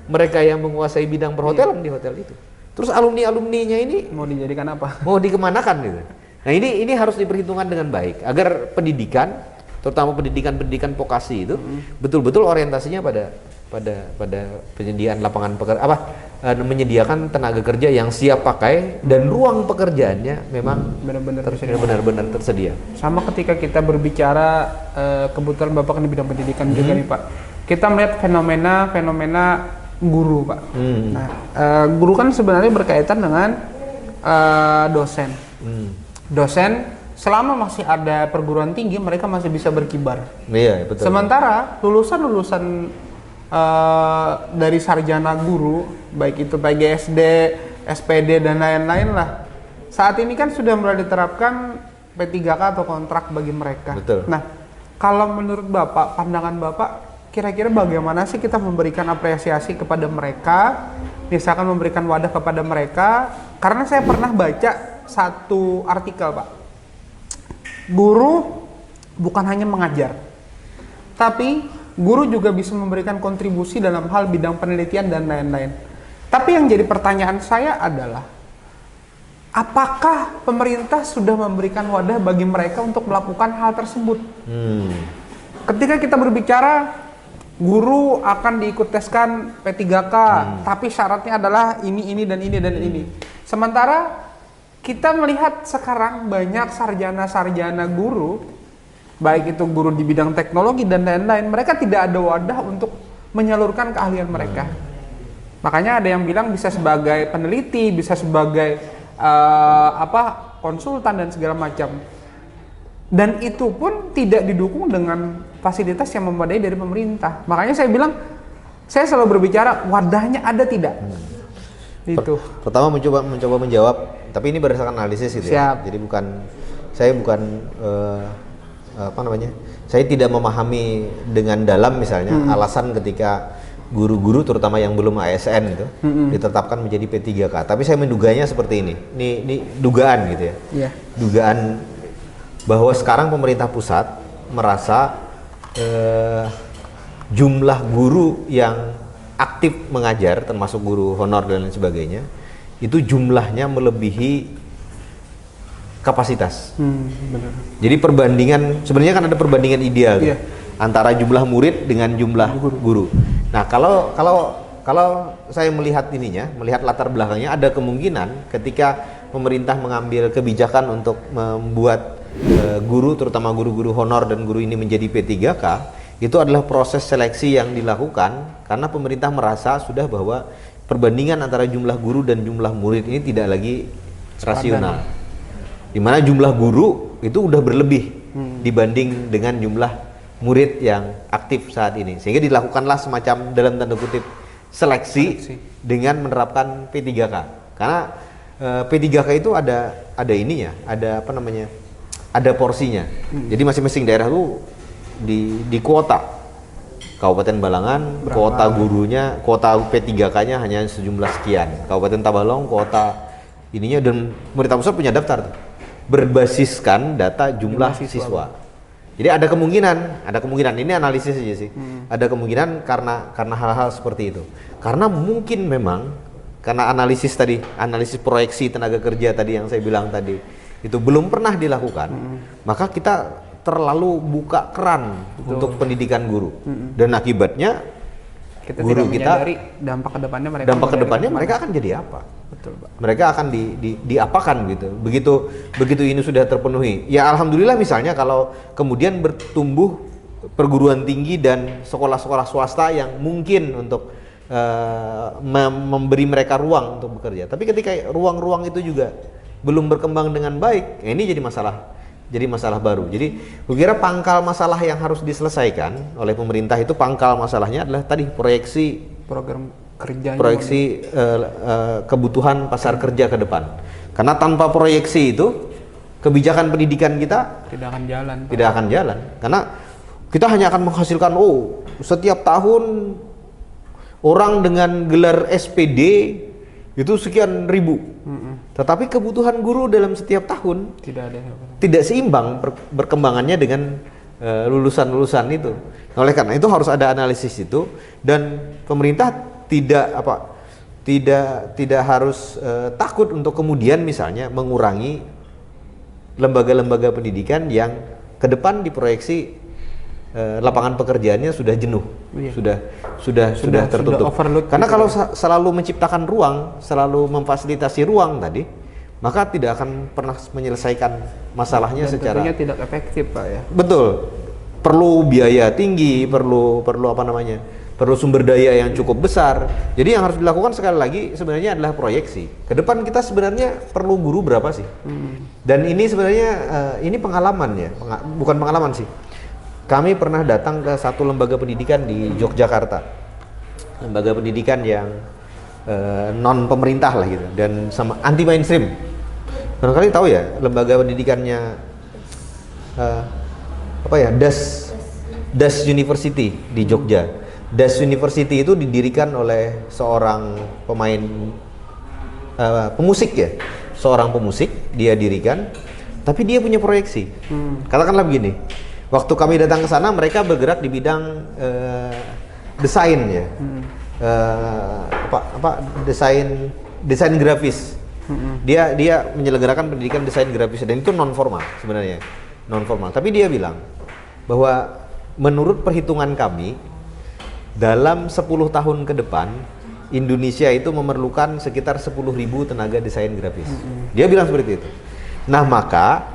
A: mereka yang menguasai bidang perhotelan di hotel itu. Terus alumni-alumninya ini
B: Mau dijadikan apa?
A: mau dikemanakan gitu. Nah ini harus diperhitungkan dengan baik agar pendidikan, terutama pendidikan vokasi itu betul-betul orientasinya pada penyediaan lapangan menyediakan tenaga kerja yang siap pakai dan ruang pekerjaannya memang benar-benar tersedia.
B: Sama ketika kita berbicara kebetulan Bapak kan di bidang pendidikan juga nih Pak. Kita melihat fenomena guru Pak. Nah, guru kan sebenarnya berkaitan dengan dosen. Dosen selama masih ada perguruan tinggi mereka masih bisa berkibar.
A: Iya, betul.
B: Sementara lulusan dari sarjana guru, baik itu PGSD, SPD dan lain-lain lah. Saat ini kan sudah mulai diterapkan P3K atau kontrak bagi mereka.
A: Betul.
B: Nah, kalau menurut Bapak, pandangan Bapak, kira-kira bagaimana sih kita memberikan apresiasi kepada mereka, misalkan memberikan wadah kepada mereka? Karena saya pernah baca satu artikel Pak, guru bukan hanya mengajar, tapi guru juga bisa memberikan kontribusi dalam hal bidang penelitian dan lain-lain. Tapi yang jadi pertanyaan saya adalah, apakah pemerintah sudah memberikan wadah bagi mereka untuk melakukan hal tersebut? Ketika kita berbicara, guru akan diikut teskan P3K, tapi syaratnya adalah ini dan ini. Sementara kita melihat sekarang banyak sarjana-sarjana guru, baik itu guru di bidang teknologi dan lain-lain, mereka tidak ada wadah untuk menyalurkan keahlian mereka. Makanya ada yang bilang bisa sebagai peneliti, bisa sebagai konsultan dan segala macam. Dan itu pun tidak didukung dengan fasilitas yang memadai dari pemerintah. Makanya saya bilang, saya selalu berbicara wadahnya ada tidak. Itu.
A: Pertama mencoba menjawab, tapi ini berdasarkan analisis gitu ya. Jadi saya bukan saya tidak memahami dengan dalam misalnya alasan ketika guru-guru terutama yang belum ASN itu ditetapkan menjadi P3K. Tapi saya menduganya seperti ini. Ini dugaan gitu ya.
B: Yeah.
A: Dugaan bahwa sekarang pemerintah pusat merasa jumlah guru yang aktif mengajar, termasuk guru honor dan lain sebagainya, itu jumlahnya melebihi kapasitas.
B: Benar.
A: Jadi perbandingan, sebenarnya kan ada perbandingan ideal antara jumlah murid dengan jumlah guru. Nah, kalau saya melihat melihat latar belakangnya, ada kemungkinan ketika pemerintah mengambil kebijakan untuk membuat guru, terutama guru-guru honor dan guru ini menjadi P3K, itu adalah proses seleksi yang dilakukan karena pemerintah merasa sudah bahwa perbandingan antara jumlah guru dan jumlah murid ini tidak lagi rasional. Di mana jumlah guru itu udah berlebih dibanding dengan jumlah murid yang aktif saat ini. Sehingga dilakukanlah semacam dalam tanda kutip seleksi dengan menerapkan P3K. Karena P3K itu ada ininya, ada porsinya. Jadi masing-masing daerah itu di kuota. Kabupaten Balangan, kuota gurunya, kuota P3K-nya hanya sejumlah sekian. Kabupaten Tabalong, kuota ininya, dan pemerintah pusat punya daftar tuh, berbasiskan data jumlah siswa. Jadi ada kemungkinan ini analisis aja sih. Ada kemungkinan karena hal-hal seperti itu. Karena mungkin memang karena analisis proyeksi tenaga kerja tadi yang saya bilang tadi itu belum pernah dilakukan, maka kita terlalu buka keran untuk pendidikan guru, dan akibatnya
B: kita
A: guru
B: tidak
A: kita
B: dampak kedepannya mereka
A: akan jadi apa?
B: Betul, Pak.
A: Mereka akan diapakan gitu. Begitu ini sudah terpenuhi. Ya alhamdulillah, misalnya kalau kemudian bertumbuh perguruan tinggi dan sekolah-sekolah swasta yang mungkin untuk memberi mereka ruang untuk bekerja. Tapi ketika ruang-ruang itu juga belum berkembang dengan baik, ya ini jadi masalah baru. Jadi kira pangkal masalah yang harus diselesaikan oleh pemerintah itu, pangkal masalahnya adalah tadi proyeksi
B: program kerja,
A: kebutuhan pasar kerja ke depan. Karena tanpa proyeksi itu kebijakan pendidikan kita tidak akan jalan. Karena kita hanya akan menghasilkan setiap tahun orang dengan gelar SPD itu sekian ribu. Tetapi kebutuhan guru dalam setiap tahun
B: Tidak ada.
A: tidak seimbang berkembangannya dengan lulusan-lulusan itu. Oleh karena itu harus ada analisis itu, dan pemerintah tidak harus takut untuk kemudian misalnya mengurangi lembaga-lembaga pendidikan yang ke depan diproyeksi lapangan pekerjaannya sudah jenuh, sudah tertutup.
B: Overload
A: Karena
B: gitu
A: kalau selalu menciptakan ruang, selalu memfasilitasi ruang tadi, maka tidak akan pernah menyelesaikan masalahnya
B: dan
A: secara
B: tentunya tidak efektif, Pak ya.
A: betul. Perlu biaya tinggi, perlu sumber daya yang cukup besar. Jadi yang harus dilakukan sekali lagi sebenarnya adalah proyeksi. Ke depan kita sebenarnya perlu guru berapa sih? Dan ini sebenarnya ini pengalaman ya, bukan pengalaman sih. Kami pernah datang ke satu lembaga pendidikan di Yogyakarta, lembaga pendidikan yang non pemerintah lah gitu, dan sama anti mainstream. Barangkali tahu ya lembaga pendidikannya Das University di Jogja. Das University itu didirikan oleh seorang pemain pemusik ya, seorang pemusik dia dirikan, tapi dia punya proyeksi. Katakanlah begini. Waktu kami datang ke sana, mereka bergerak di bidang desain ya, desain grafis. Dia menyelenggarakan pendidikan desain grafis, dan itu non formal sebenarnya, non formal. Tapi dia bilang bahwa menurut perhitungan kami dalam 10 tahun ke depan Indonesia itu memerlukan sekitar 10.000 tenaga desain grafis. Dia bilang seperti itu. Nah, maka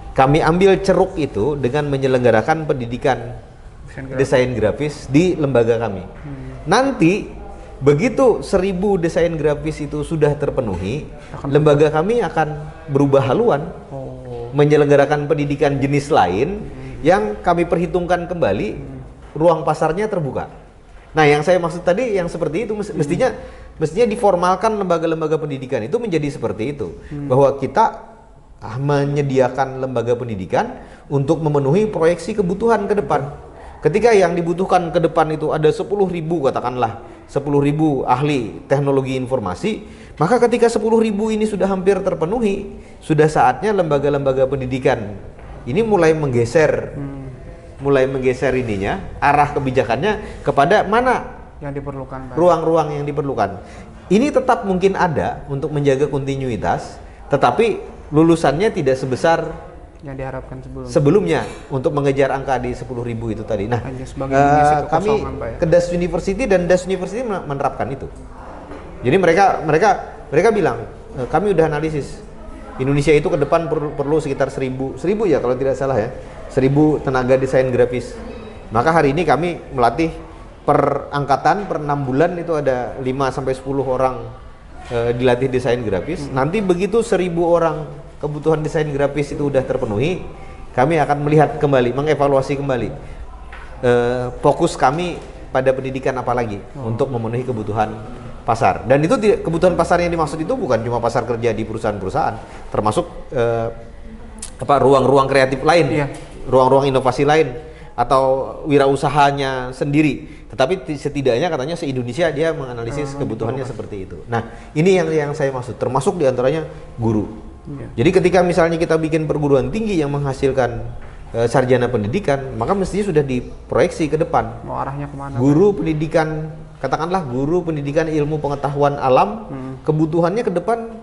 A: kami ambil ceruk itu dengan menyelenggarakan pendidikan desain grafis di lembaga kami. Nanti begitu 1.000 desain grafis itu sudah terpenuhi, lembaga kami akan berubah haluan, menyelenggarakan pendidikan jenis lain yang kami perhitungkan kembali, ruang pasarnya terbuka. Nah, yang saya maksud tadi yang seperti itu mestinya diformalkan lembaga-lembaga pendidikan itu menjadi seperti itu, bahwa kita menyediakan lembaga pendidikan untuk memenuhi proyeksi kebutuhan ke depan. Ketika yang dibutuhkan ke depan itu ada 10.000, katakanlah 10.000 ahli teknologi informasi, maka ketika 10.000 ini sudah hampir terpenuhi, sudah saatnya lembaga-lembaga pendidikan ini mulai menggeser ininya, arah kebijakannya kepada mana
B: yang diperlukan, Pak.
A: Ruang-ruang yang diperlukan. Ini tetap mungkin ada untuk menjaga kontinuitas, tetapi lulusannya tidak sebesar
B: yang diharapkan
A: sebelumnya untuk mengejar angka di 10.000 itu tadi. Nah, kami ke Das University, dan Das University menerapkan itu. Jadi mereka bilang, kami udah analisis Indonesia itu ke depan perlu sekitar 1.000 ya kalau tidak salah ya, 1.000 tenaga desain grafis. Maka hari ini kami melatih per angkatan per 6 bulan itu ada 5-10 orang dilatih desain grafis. Nanti begitu 1.000 orang kebutuhan desain grafis itu udah terpenuhi, kami akan melihat kembali, mengevaluasi kembali fokus kami pada pendidikan apa lagi untuk memenuhi kebutuhan pasar. Dan itu kebutuhan pasar yang dimaksud itu bukan cuma pasar kerja di perusahaan-perusahaan, termasuk ruang-ruang kreatif lain, ruang-ruang inovasi lain, atau wirausahanya sendiri. Tetapi setidaknya katanya se-Indonesia dia menganalisis kebutuhannya seperti itu. Nah, ini yang saya maksud, termasuk diantaranya guru. Jadi ketika misalnya kita bikin perguruan tinggi yang menghasilkan sarjana pendidikan, maka mestinya sudah diproyeksi ke depan.
B: Mau arahnya kemana?
A: Guru pendidikan, katakanlah guru pendidikan ilmu pengetahuan alam, kebutuhannya ke depan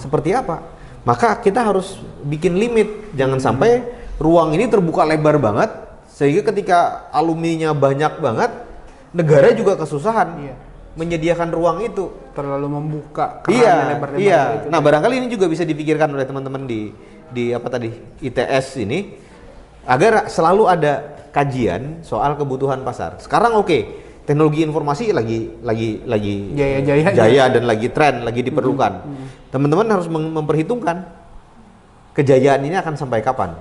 A: seperti apa? Maka kita harus bikin limit, jangan sampai ruang ini terbuka lebar banget, sehingga ketika alumninya banyak banget, negara juga kesusahan menyediakan ruang itu.
B: Terlalu membuka
A: lebar-lebar itu. Nah, barangkali ini juga bisa dipikirkan oleh teman-teman di ITS ini, agar selalu ada kajian soal kebutuhan pasar. Sekarang teknologi informasi lagi jaya dan lagi tren, lagi diperlukan. Teman-teman harus memperhitungkan kejayaan ini akan sampai kapan.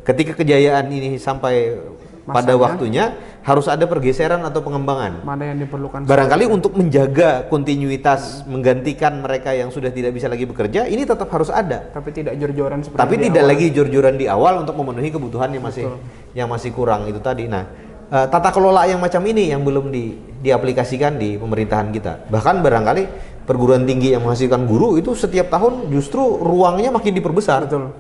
A: Ketika kejayaan ini sampai pada waktunya, harus ada pergeseran atau pengembangan.
B: Mana yang diperlukan?
A: Barangkali untuk menjaga kontinuitas, menggantikan mereka yang sudah tidak bisa lagi bekerja, ini tetap harus ada.
B: Tapi tidak jor-joran seperti
A: Tapi tidak lagi jor-joran di awal untuk memenuhi kebutuhan yang masih kurang itu tadi. Nah, tata kelola yang macam ini yang belum diaplikasikan di pemerintahan kita. Bahkan barangkali perguruan tinggi yang menghasilkan guru itu setiap tahun justru ruangnya makin diperbesar.
B: Betul.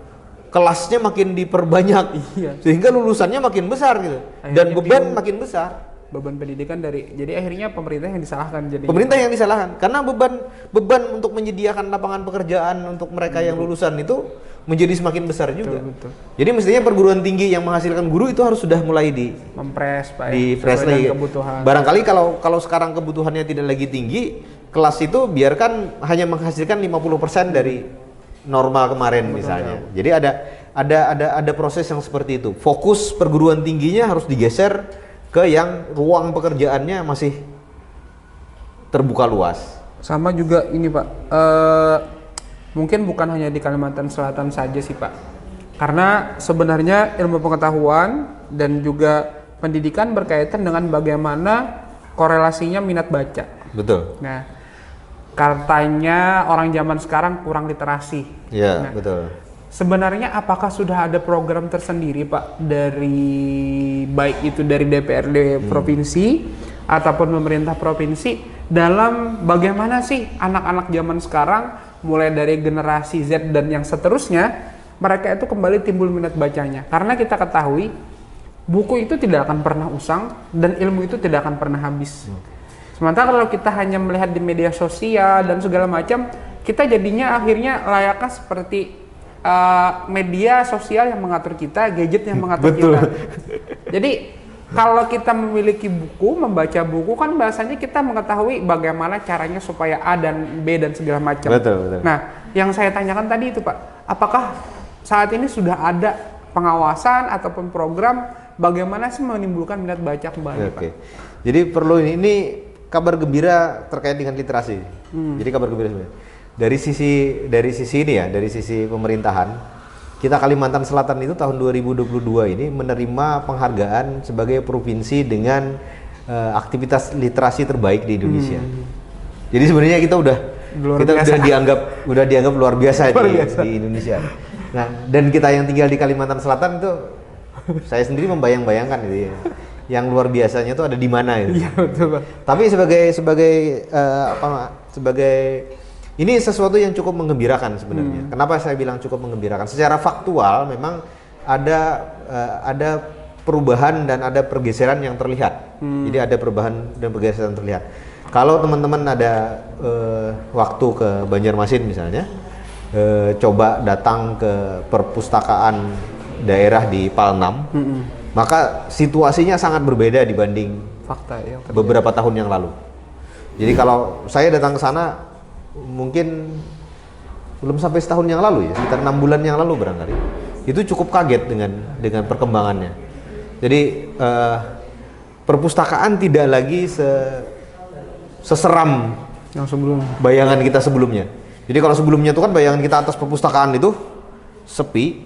A: Kelasnya makin diperbanyak.
B: Iya.
A: Sehingga lulusannya makin besar gitu. Dan
B: Akhirnya
A: beban
B: bingung.
A: makin besar.
B: Beban pendidikan jadi akhirnya pemerintah yang disalahkan jadi.
A: Pemerintah yang disalahkan karena beban untuk menyediakan lapangan pekerjaan untuk mereka yang lulusan itu menjadi semakin besar juga.
B: Betul.
A: Jadi mestinya perguruan tinggi yang menghasilkan guru itu harus sudah mulai
B: Mempres Pak,
A: di press
B: sesuai dengan
A: lagi.
B: kebutuhan.
A: Barangkali kalau sekarang kebutuhannya tidak lagi tinggi, kelas itu biarkan hanya menghasilkan 50% dari normal kemarin misalnya. Jadi ada proses yang seperti itu. Fokus perguruan tingginya harus digeser ke yang ruang pekerjaannya masih terbuka luas.
B: Sama juga ini Pak, mungkin bukan hanya di Kalimantan Selatan saja sih Pak, karena sebenarnya ilmu pengetahuan dan juga pendidikan berkaitan dengan bagaimana korelasinya minat baca.
A: Betul.
B: Nah, katanya orang zaman sekarang kurang literasi.
A: Iya,
B: Nah,
A: betul.
B: sebenarnya apakah sudah ada program tersendiri Pak dari baik itu dari DPRD provinsi ataupun pemerintah provinsi dalam bagaimana sih anak-anak zaman sekarang mulai dari generasi Z dan yang seterusnya mereka itu kembali timbul minat bacanya, karena kita ketahui buku itu tidak akan pernah usang dan ilmu itu tidak akan pernah habis. Sementara kalau kita hanya melihat di media sosial dan segala macam, kita jadinya akhirnya layaknya seperti media sosial yang mengatur kita, gadget yang mengatur
A: Betul.
B: kita. Jadi kalau kita memiliki buku, membaca buku kan bahasanya kita mengetahui bagaimana caranya supaya A dan B dan segala macam.
A: Betul.
B: Nah, yang saya tanyakan tadi itu Pak, apakah saat ini sudah ada pengawasan ataupun program bagaimana sih menimbulkan minat baca kembali Pak?
A: Oke. Jadi perlu ini kabar gembira terkait dengan literasi. Jadi kabar gembira sebenarnya. Dari sisi ini ya, dari sisi pemerintahan, kita Kalimantan Selatan itu tahun 2022 ini menerima penghargaan sebagai provinsi dengan aktivitas literasi terbaik di Indonesia. Jadi sebenarnya kita udah dianggap luar biasa di Indonesia. Nah, dan kita yang tinggal di Kalimantan Selatan itu saya sendiri membayang-bayangkan gitu ya. Yang luar biasanya itu ada di mana gitu.
B: Iya betul Pak.
A: Tapi sebagai ini sesuatu yang cukup menggembirakan sebenarnya. Kenapa saya bilang cukup menggembirakan? Secara faktual memang ada perubahan dan ada pergeseran yang terlihat. Jadi ada perubahan dan pergeseran terlihat. Kalau teman-teman ada waktu ke Banjarmasin misalnya, coba datang ke perpustakaan daerah di Palnam, maka situasinya sangat berbeda dibanding
B: Fakta yang
A: beberapa tahun yang lalu. Jadi kalau saya datang ke sana mungkin belum sampai setahun yang lalu ya, sekitar 6 bulan yang lalu barangkali. Itu cukup kaget dengan perkembangannya. Jadi perpustakaan tidak lagi seseram
B: yang sebelumnya.
A: bayangan kita sebelumnya. Jadi kalau sebelumnya itu kan bayangan kita atas perpustakaan itu sepi,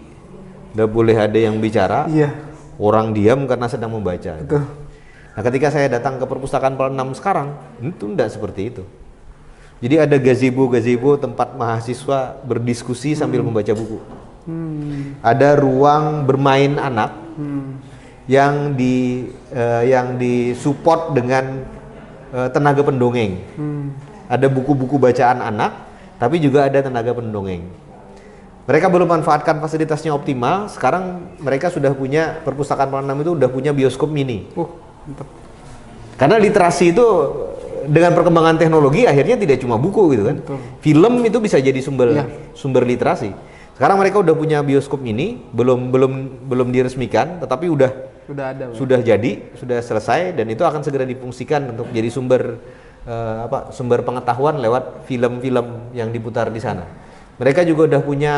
A: tidak boleh ada yang bicara,
B: Iya.
A: orang diam karena sedang membaca.
B: Betul.
A: Nah, ketika saya datang ke perpustakaan Palnam sekarang, itu tidak seperti itu. Jadi ada gazebo tempat mahasiswa berdiskusi sambil membaca buku. Ada ruang bermain anak yang disupport dengan tenaga pendongeng. Ada buku-buku bacaan anak, tapi juga ada tenaga pendongeng. Mereka belum manfaatkan fasilitasnya optimal. Sekarang mereka sudah punya, perpustakaan Palnam itu sudah punya bioskop mini.
B: Mantap.
A: Karena literasi itu dengan perkembangan teknologi akhirnya tidak cuma buku gitu kan.
B: Betul.
A: Film itu bisa jadi
B: Iya.
A: sumber literasi. Sekarang mereka udah punya bioskop mini, belum diresmikan, tetapi
B: Sudah ada.
A: sudah jadi, sudah selesai, dan itu akan segera difungsikan untuk jadi sumber pengetahuan lewat film-film yang diputar di sana. Mereka juga udah punya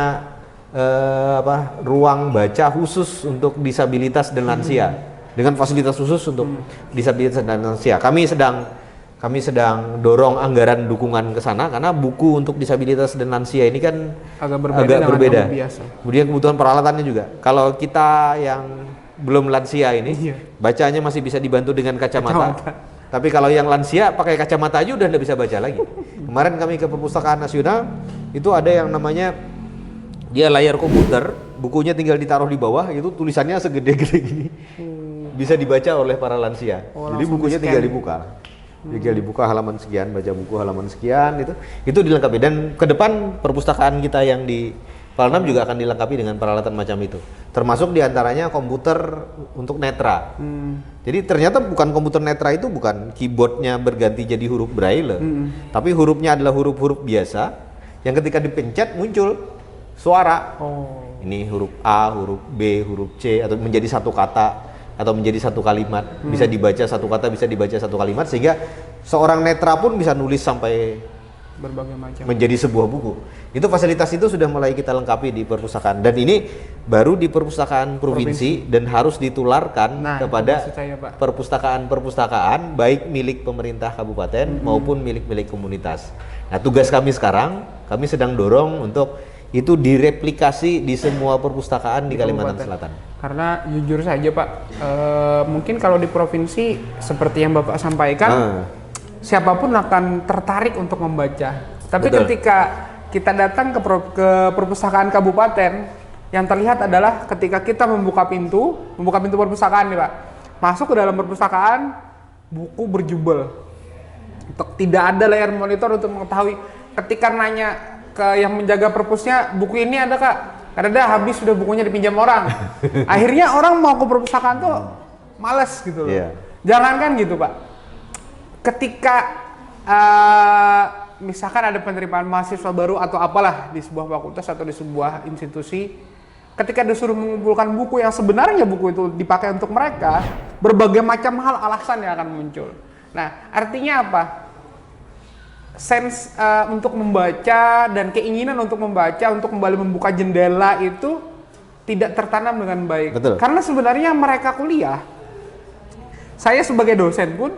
A: ruang baca khusus untuk disabilitas dan lansia, dengan fasilitas khusus untuk disabilitas dan lansia. Kami sedang dorong anggaran dukungan ke sana karena buku untuk disabilitas dan lansia ini kan agak berbeda. Kemudian kebutuhan peralatannya juga. Kalau kita yang belum lansia ini, bacanya masih bisa dibantu dengan kacamata. Tapi kalau yang lansia pakai kacamata aja udah nggak bisa baca lagi. Kemarin kami ke Perpustakaan Nasional, itu ada yang namanya dia layar komputer, bukunya tinggal ditaruh di bawah, itu tulisannya segede-gede gini. Bisa dibaca oleh para lansia. Jadi bukunya tinggal dibuka. Tinggal dibuka halaman sekian, baca buku halaman sekian, itu dilengkapi. Dan ke depan perpustakaan kita yang di PAL 6 juga akan dilengkapi dengan peralatan macam itu. Termasuk diantaranya komputer untuk netra. Jadi ternyata bukan komputer netra itu bukan keyboardnya berganti jadi huruf braille, tapi hurufnya adalah huruf-huruf biasa yang ketika dipencet muncul suara. Ini huruf A, huruf B, huruf C, atau menjadi satu kata atau menjadi satu kalimat, bisa dibaca satu kata, bisa dibaca satu kalimat, sehingga seorang netra pun bisa nulis sampai
B: berbagai macam
A: menjadi sebuah buku. Itu fasilitas itu sudah mulai kita lengkapi di perpustakaan, dan ini baru di perpustakaan provinsi dan harus ditularkan kepada perpustakaan-perpustakaan baik milik pemerintah kabupaten maupun milik komunitas. Nah, tugas kami sekarang, kami sedang dorong untuk itu direplikasi di semua perpustakaan di Kalimantan Selatan.
B: Karena jujur saja Pak, mungkin kalau di provinsi seperti yang Bapak sampaikan, siapapun akan tertarik untuk membaca. Tapi ketika kita datang ke perpustakaan kabupaten, yang terlihat adalah ketika kita membuka pintu perpustakaan nih Pak, masuk ke dalam perpustakaan, buku berjubel. Tidak ada layar monitor untuk mengetahui. Ketika nanya ke yang menjaga perpusnya, buku ini ada Kak? Karena habis sudah bukunya dipinjam orang. Akhirnya orang mau ke perpustakaan tuh males gitu loh. Jangankan gitu Pak. Ketika misalkan ada penerimaan mahasiswa baru atau apalah di sebuah fakultas atau di sebuah institusi, ketika disuruh mengumpulkan buku yang sebenarnya buku itu dipakai untuk mereka, berbagai macam hal alasan yang akan muncul. Nah, artinya apa? Sense untuk membaca dan keinginan untuk membaca, untuk kembali membuka jendela itu tidak tertanam dengan baik.
A: Betul.
B: Karena sebenarnya mereka kuliah, saya sebagai dosen pun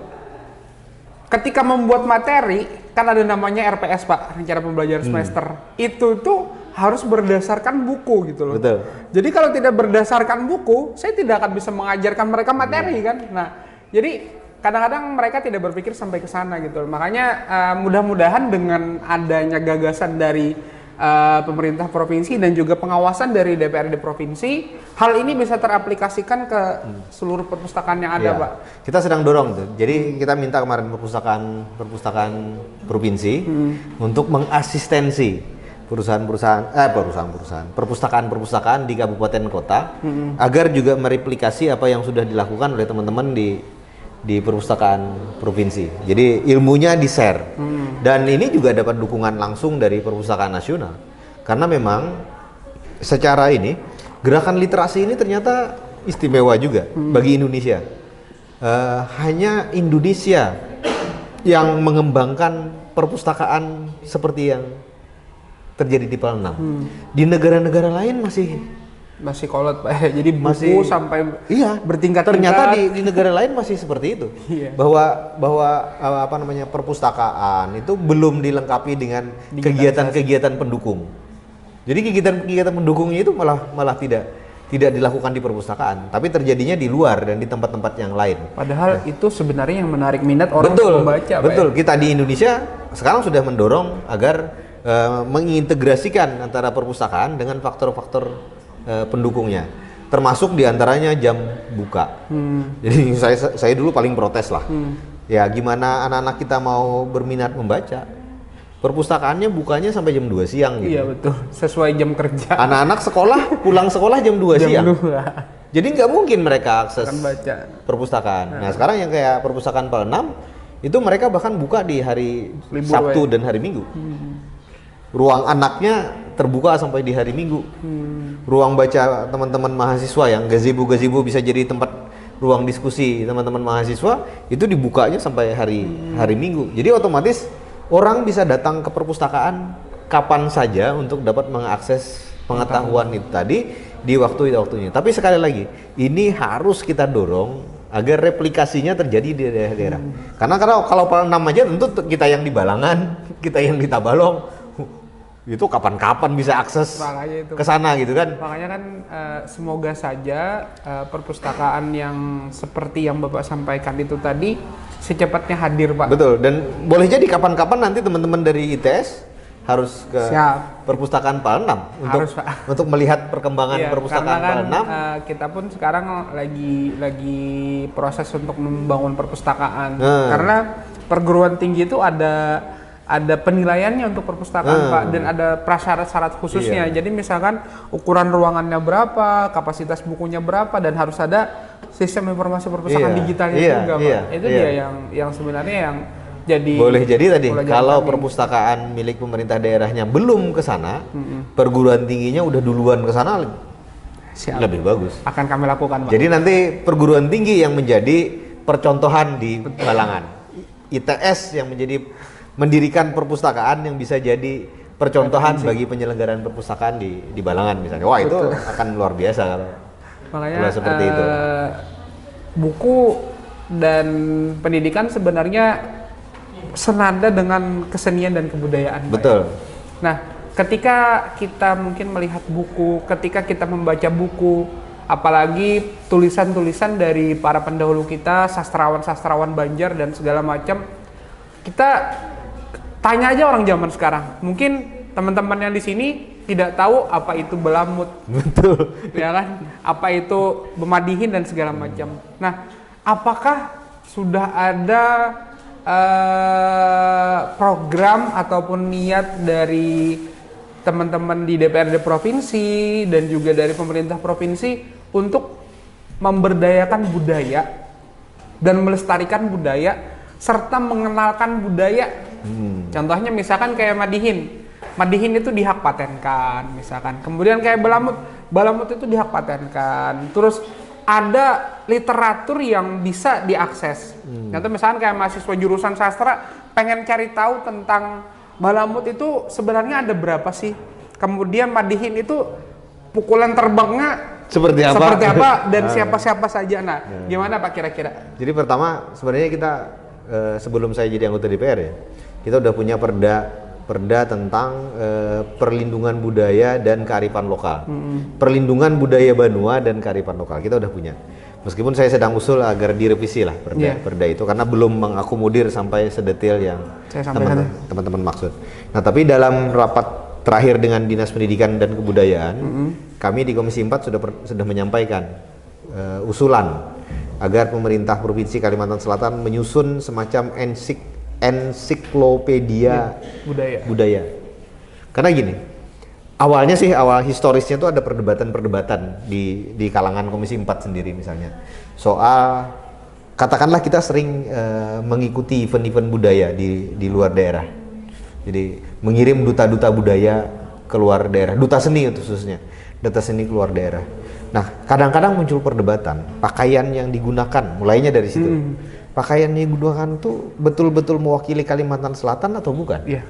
B: ketika membuat materi, kan ada namanya RPS Pak, rencana pembelajaran semester. Itu tuh harus berdasarkan buku gitu loh.
A: Betul.
B: Jadi kalau tidak berdasarkan buku, saya tidak akan bisa mengajarkan mereka materi kan. Nah, jadi kadang-kadang mereka tidak berpikir sampai ke sana gitu. Makanya mudah-mudahan dengan adanya gagasan dari pemerintah provinsi dan juga pengawasan dari DPRD provinsi, hal ini bisa teraplikasikan ke seluruh perpustakaan yang ada, Pak.
A: Kita sedang dorong tuh. Jadi kita minta kemarin perpustakaan provinsi untuk mengasistensi perpustakaan-perpustakaan di kabupaten kota agar juga mereplikasi apa yang sudah dilakukan oleh teman-teman di perpustakaan provinsi. Jadi ilmunya di-share. Dan ini juga dapat dukungan langsung dari perpustakaan nasional. Karena memang secara ini gerakan literasi ini ternyata istimewa juga bagi Indonesia. Hanya Indonesia yang mengembangkan perpustakaan seperti yang terjadi di PAL 6. Di negara-negara lain masih
B: kolot Pak. Jadi buku
A: masih
B: sampai bertingkat-tingkat.
A: Ternyata di negara lain masih seperti itu. Bahwa perpustakaan itu belum dilengkapi dengan kegiatan-kegiatan pendukung. Jadi kegiatan-kegiatan pendukungnya itu malah tidak dilakukan di perpustakaan, tapi terjadinya di luar dan di tempat-tempat yang lain.
B: Padahal itu sebenarnya yang menarik minat orang untuk membaca.
A: Betul. Kita di Indonesia sekarang sudah mendorong agar mengintegrasikan antara perpustakaan dengan faktor-faktor pendukungnya, termasuk diantaranya jam buka. Jadi saya dulu paling protes lah. Ya gimana anak-anak kita mau berminat membaca? Perpustakaannya bukanya sampai jam 2 siang gitu.
B: Iya betul, sesuai jam kerja.
A: Anak-anak pulang sekolah jam 2 siang.
B: 2.
A: Jadi nggak mungkin mereka akses
B: baca
A: perpustakaan. Nah sekarang yang kayak perpustakaan PAL 6 itu mereka bahkan buka di hari Sabtu dan hari Minggu. Ruang anaknya terbuka sampai di hari Minggu. Ruang baca teman-teman mahasiswa yang gazebo bisa jadi tempat ruang diskusi teman-teman mahasiswa itu dibukanya sampai hari Minggu. Jadi otomatis orang bisa datang ke perpustakaan kapan saja untuk dapat mengakses pengetahuan itu tadi di waktunya. Tapi sekali lagi, ini harus kita dorong agar replikasinya terjadi di daerah-daerah. Karena kalau PAL 6 aja tentu kita yang di Balangan, kita yang di Tabalong, itu kapan-kapan bisa akses ke sana gitu kan.
B: Makanya kan semoga saja perpustakaan yang seperti yang Bapak sampaikan itu tadi secepatnya hadir Pak.
A: Betul, dan boleh jadi kapan-kapan nanti teman-teman dari ITS harus ke perpustakaan PAL 6 untuk melihat perkembangan perpustakaan PAL 6.
B: Kita pun sekarang lagi proses untuk membangun perpustakaan. Karena perguruan tinggi itu ada penilaiannya untuk perpustakaan Pak, dan ada prasyarat-syarat khususnya.
A: Iya.
B: Jadi misalkan ukuran ruangannya berapa, kapasitas bukunya berapa, dan harus ada sistem informasi perpustakaan digitalnya juga Pak. Itu dia yang sebenarnya yang jadi
A: boleh jadi tadi kalau
B: kami.
A: perpustakaan milik pemerintah daerahnya belum ke sana, perguruan tingginya udah duluan ke sana, lebih bagus.
B: Akan kami lakukan Pak.
A: Jadi nanti perguruan tinggi yang menjadi percontohan di Balangan, ITS yang menjadi mendirikan perpustakaan yang bisa jadi percontohan bagi penyelenggaraan perpustakaan di Balangan misalnya. Wah, itu akan luar biasa kalau seperti itu.
B: Buku dan pendidikan sebenarnya senada dengan kesenian dan kebudayaan.
A: Betul.
B: Nah, ketika kita mungkin melihat buku, ketika kita membaca buku, apalagi tulisan-tulisan dari para pendahulu kita, sastrawan-sastrawan Banjar dan segala macam, kita tanya aja orang zaman sekarang. Mungkin teman-teman yang di sini tidak tahu apa itu belamut.
A: Betul.
B: Ya kan? Apa itu Bemadihin dan segala macam. Nah, apakah sudah ada program ataupun niat dari teman-teman di DPRD provinsi dan juga dari pemerintah provinsi untuk memberdayakan budaya dan melestarikan budaya serta mengenalkan budaya? Contohnya misalkan kayak Madihin itu dihak patenkan misalkan. Kemudian kayak Balamut itu dihak patenkan. Terus ada literatur yang bisa diakses. Contoh misalkan kayak mahasiswa jurusan sastra pengen cari tahu tentang Balamut itu sebenarnya ada berapa sih? Kemudian Madihin itu pukulan terbangnya
A: Seperti apa
B: dan siapa-siapa saja. Nah, gimana Pak kira-kira?
A: Jadi pertama sebenarnya kita sebelum saya jadi anggota DPR ya, kita udah punya perda tentang perlindungan budaya dan kearifan lokal. Perlindungan budaya Banua dan kearifan lokal kita udah punya. Meskipun saya sedang usul agar direvisi lah perda itu karena belum mengakomodir sampai sedetail yang teman-teman maksud. Nah, tapi dalam rapat terakhir dengan Dinas Pendidikan dan Kebudayaan, kami di Komisi 4 sudah menyampaikan usulan agar pemerintah Provinsi Kalimantan Selatan menyusun semacam ensiklopedia budaya. Karena gini, awal historisnya itu ada perdebatan di kalangan Komisi 4 sendiri misalnya. Soal katakanlah kita sering mengikuti event-event budaya di luar daerah. Jadi mengirim duta-duta budaya ke luar daerah, duta seni khususnya, duta seni ke luar daerah. Nah, kadang-kadang muncul perdebatan pakaian yang digunakan, mulainya dari situ. Pakaian yang digunakan tuh betul-betul mewakili Kalimantan Selatan atau bukan? Iya.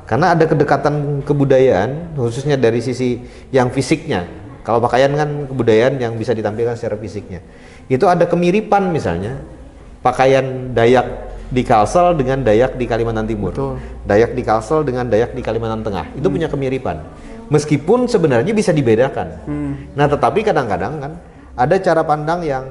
A: Karena ada kedekatan kebudayaan, khususnya dari sisi yang fisiknya. Kalau pakaian kan kebudayaan yang bisa ditampilkan secara fisiknya. Itu ada kemiripan misalnya, pakaian Dayak di Kalsel dengan Dayak di Kalimantan Timur. Betul. Dayak di Kalsel dengan Dayak di Kalimantan Tengah. Itu punya kemiripan. Meskipun sebenarnya bisa dibedakan. Nah, tetapi kadang-kadang kan ada cara pandang yang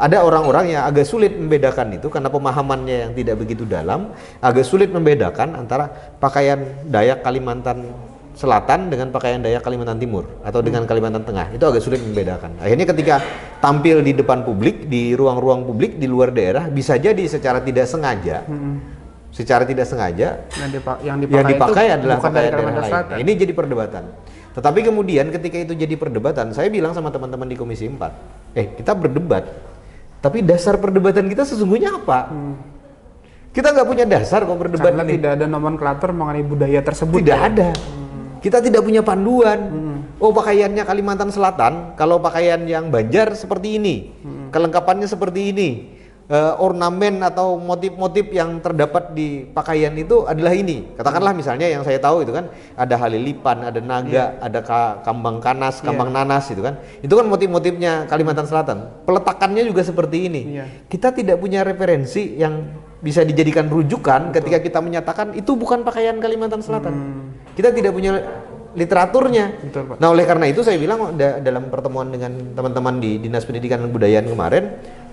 A: ada orang-orang yang agak sulit membedakan itu karena pemahamannya yang tidak begitu dalam, agak sulit membedakan antara pakaian Dayak Kalimantan Selatan dengan pakaian Dayak Kalimantan Timur atau dengan Kalimantan Tengah. Itu agak sulit membedakan. Akhirnya ketika tampil di depan publik, di ruang-ruang publik di luar daerah, bisa jadi secara tidak sengaja yang dipakai adalah pakaian daerah lain. Nah, ini jadi perdebatan. Tetapi kemudian ketika itu jadi perdebatan, saya bilang sama teman-teman di Komisi 4, kita berdebat, tapi dasar perdebatan kita sesungguhnya apa? Kita nggak punya dasar kok berdebat.
B: Karena tidak ada nomenklatur mengenai budaya tersebut.
A: Tidak ada. Kita tidak punya panduan. Oh, pakaiannya Kalimantan Selatan, kalau pakaian yang Banjar seperti ini, kelengkapannya seperti ini. Ornamen atau motif-motif yang terdapat di pakaian itu adalah ini. Katakanlah misalnya yang saya tahu itu kan ada halilipan, ada naga, ada kambang kanas, kambang nanas itu kan. Itu kan motif-motifnya Kalimantan Selatan. Peletakannya juga seperti ini. Kita tidak punya referensi yang bisa dijadikan rujukan ketika kita menyatakan itu bukan pakaian Kalimantan Selatan. Kita tidak punya literaturnya.
B: Betul, Pak.
A: Nah, oleh karena itu saya bilang dalam pertemuan dengan teman-teman di Dinas Pendidikan dan Kebudayaan kemarin,